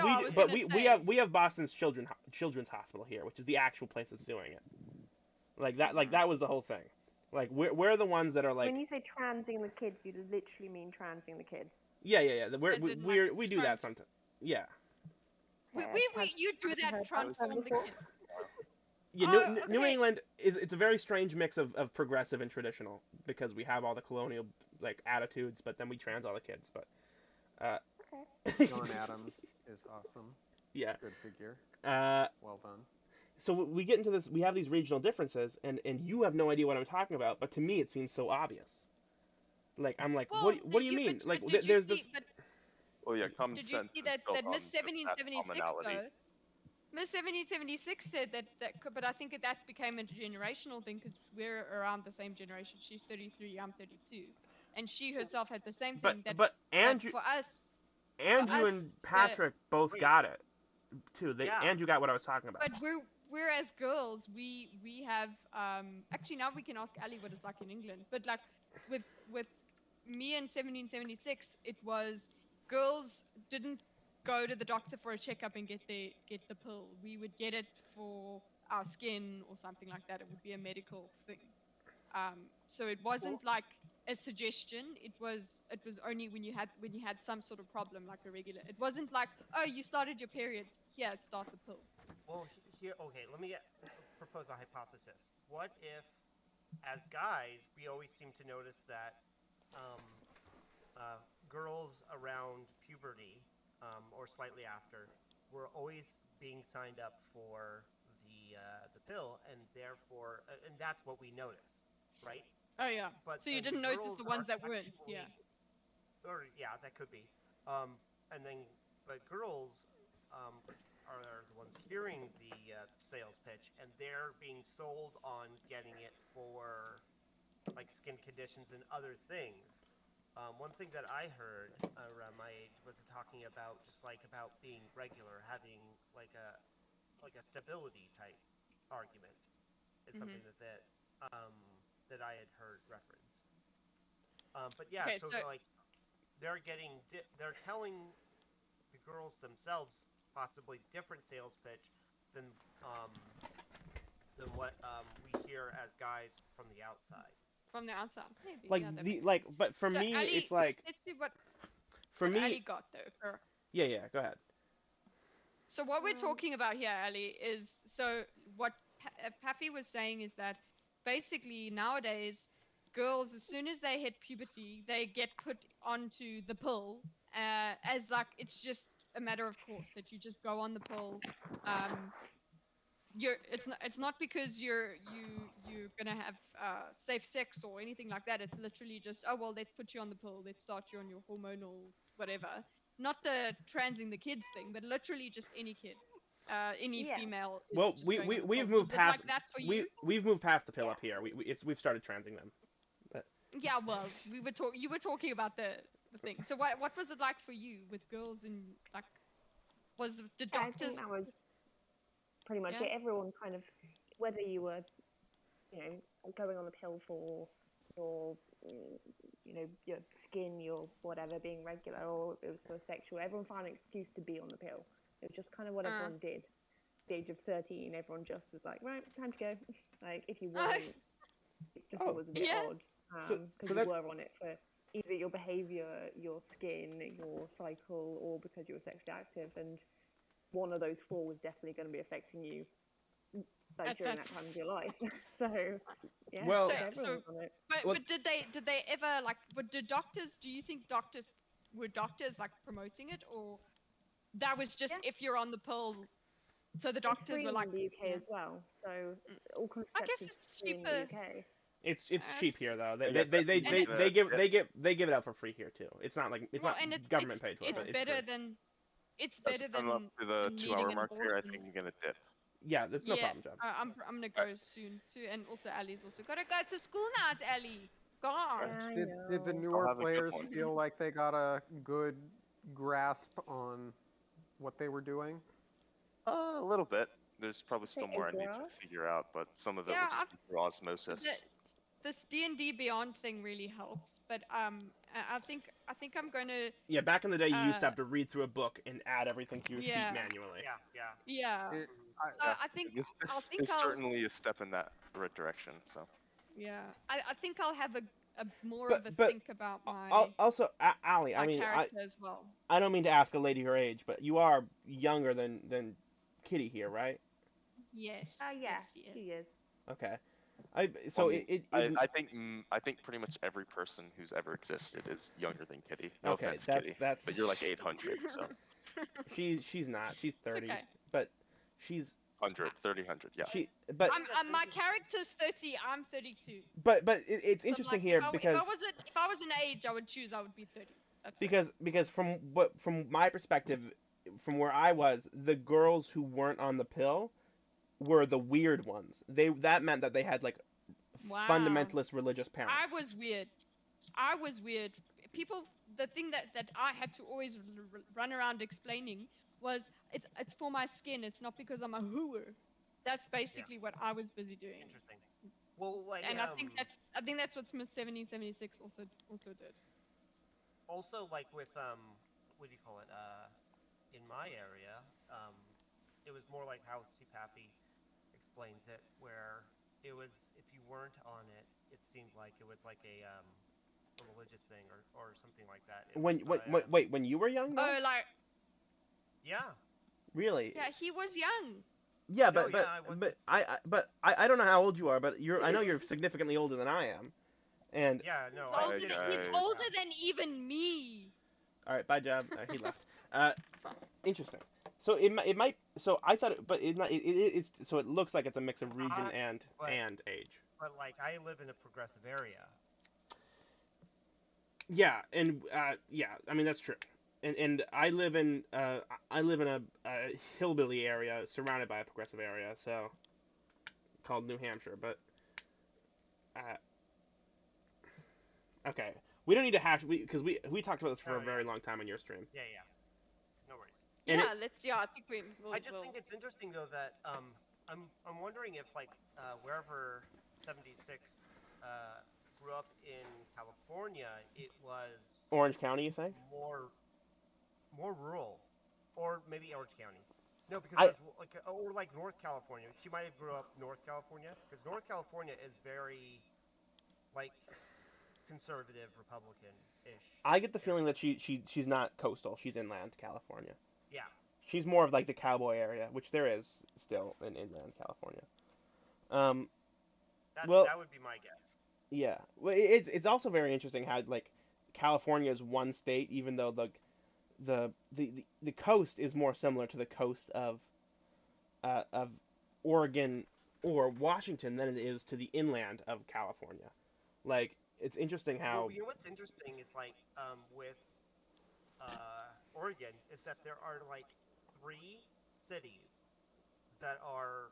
Yeah, we have Boston's Children's Hospital here, which is the actual place that's doing it. Like that was the whole thing. Like we're the ones that are like. When you say transing the kids, you literally mean transing the kids. Yeah. We do that sometimes. Yeah. You do that transform the kids. Yeah, New England it's a very strange mix of progressive and traditional because we have all the colonial like attitudes, but then we trans all the kids. But John Adams is awesome. Yeah. Good figure. Well done. So we get into this. We have these regional differences, and you have no idea what I'm talking about. But to me, it seems so obvious. Like I'm like, well, what do you mean? But like there's this. Oh yeah, common did sense. you see that Miss 1776 though? Miss 1776 said that, but I think that became a generational thing because we're around the same generation. She's 33, I'm 32, and she herself had the same thing. But Andrew, for us, and Patrick both got it too. Andrew got what I was talking about. But we're as girls, we have actually now we can ask Ali what it's like in England. But like with me in 1776, it was girls didn't go to the doctor for a checkup and get the pill. We would get it for our skin or something like that. It would be a medical thing. So it wasn't like a suggestion. It was only when you had some sort of problem like a regular. It wasn't like, oh, you started your period. Here, start the pill. Well, okay. Let me propose a hypothesis. What if, as guys, we always seem to notice that girls around puberty or slightly after were always being signed up for the pill, and therefore, and that's what we noticed, right? Oh yeah. But so you didn't notice the ones that weren't, yeah. Or yeah, that could be. But girls are the ones hearing the sales pitch, and they're being sold on getting it for like skin conditions and other things. one thing that I heard around my age was talking about just like about being regular, having like a stability type argument. It's something that I had heard referenced. But yeah, Okay, so like they're telling the girls themselves possibly different sales pitch than what we hear as guys from the outside. From the outside, maybe. Like yeah, but for so me, Ali, it's like let's see what for me. Ali got though. Yeah, go ahead. So what we're talking about here, Ali, is so what Paffy was saying is that basically nowadays girls, as soon as they hit puberty, they get put onto the pill, as like it's just a matter of course that you just go on the pill. It's not because you're gonna have safe sex or anything like that. It's literally just, oh well, let's put you on the pill, let's start you on your hormonal whatever. Not the transing the kids thing, but literally just any kid, any female. Well, we've moved past like that for you? We've moved past the pill up here. We've started transing them. But... Yeah, well, you were talking about the thing. So what was it like for you with girls and like was the doctors? I think that was pretty much it. Everyone kind of, whether you were, going on the pill for your, your skin, your whatever being regular, or it was for sexual, everyone found an excuse to be on the pill. It was just kind of what everyone did. At the age of 13, everyone just was like, right, time to go. Like, if you weren't, it just was a bit odd. Because you were on it for either your behavior, your skin, your cycle, or because you were sexually active. And one of those four was definitely going to be affecting you during that time of your life. So yeah, well, everyone's on it. But did they ever like? But do you think were doctors like promoting it, or that was just if you're on the pill? So the doctors were like in the UK as well. So all contraceptives it's free in the UK. It's cheap here though. They give it out for free here too. It's not like not government paid for. It's better than. It's better than. Up to the 2 hour mark here, I think you're gonna dip. Yeah, that's no problem, John. I'm gonna go soon too, and also Ali's also gotta go to school now. It's Ali. God. Did the newer players feel like they got a good grasp on what they were doing? A little bit. There's probably still more I need to figure out, but some of it will just be through osmosis. This D&D Beyond thing really helps, but I think I'm going to. Yeah, back in the day, you used to have to read through a book and add everything to your sheet manually. Yeah. So I think this is certainly a step in that right direction. So. Yeah, I think I'll have a more of a think about my. Also, Ali, I mean, character as well. I don't mean to ask a lady her age, but you are younger than Kitty here, right? Yes. Yeah, 2 years. Okay. I think pretty much every person who's ever existed is younger than Kitty. No okay, offense, that's, Kitty, that's but you're like 800, so. She's not. She's 30, but she's 100, 100, yeah. But my character's 30. I'm 32. But it's interesting here because if I was an age, I would be 30. Because from my perspective, from where I was, the girls who weren't on the pill were the weird ones. That meant that they had like fundamentalist religious parents. I was weird. People, the thing that I had to always run around explaining was it's for my skin. It's not because I'm a hooer. That's basically what I was busy doing. Interesting. Well, and I think that's what Miss 1776 also did. Also, like with what do you call it? In my area, it was more like how CPAFI explains it, where it was if you weren't on it, it seemed like it was like a religious thing or something like that. Wait, when you were young? Though? Oh, like. Yeah. Really? Yeah, he was young. Yeah, but I don't know how old you are, but I know you're significantly older than I am, and yeah, no, he's older than even me. All right, bye, Jab. He left. Interesting. So it might. So I thought, it's so it looks like it's a mix of region and age. But like I live in a progressive area. Yeah, and I mean that's true. And I live in a hillbilly area surrounded by a progressive area, so called New Hampshire. But okay, We don't need to hash because we talked about this for a very long time on your stream. Yeah. No worries. I think I just think it's interesting though that I'm wondering if like wherever 76 grew up in California, it was Orange County, you say? More rural, or maybe Orange County. No, because like North California. She might have grew up North California because North California is very like conservative Republican-ish. I get the feeling that she's not coastal. She's inland California. Yeah. She's more of like the cowboy area, which there is still in inland California. That would be my guess. Yeah. Well, it's also very interesting how like California is one state, even though the coast is more similar to the coast of Oregon or Washington than it is to the inland of California. Like, it's interesting how. You know what's interesting is like with Oregon is that there are like 3 cities that are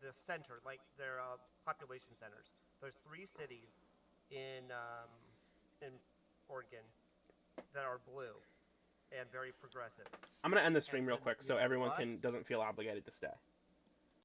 the center, like they're population centers. There's 3 cities in Oregon that are blue and very progressive. I'm gonna end the stream real quick so everyone doesn't feel obligated to stay.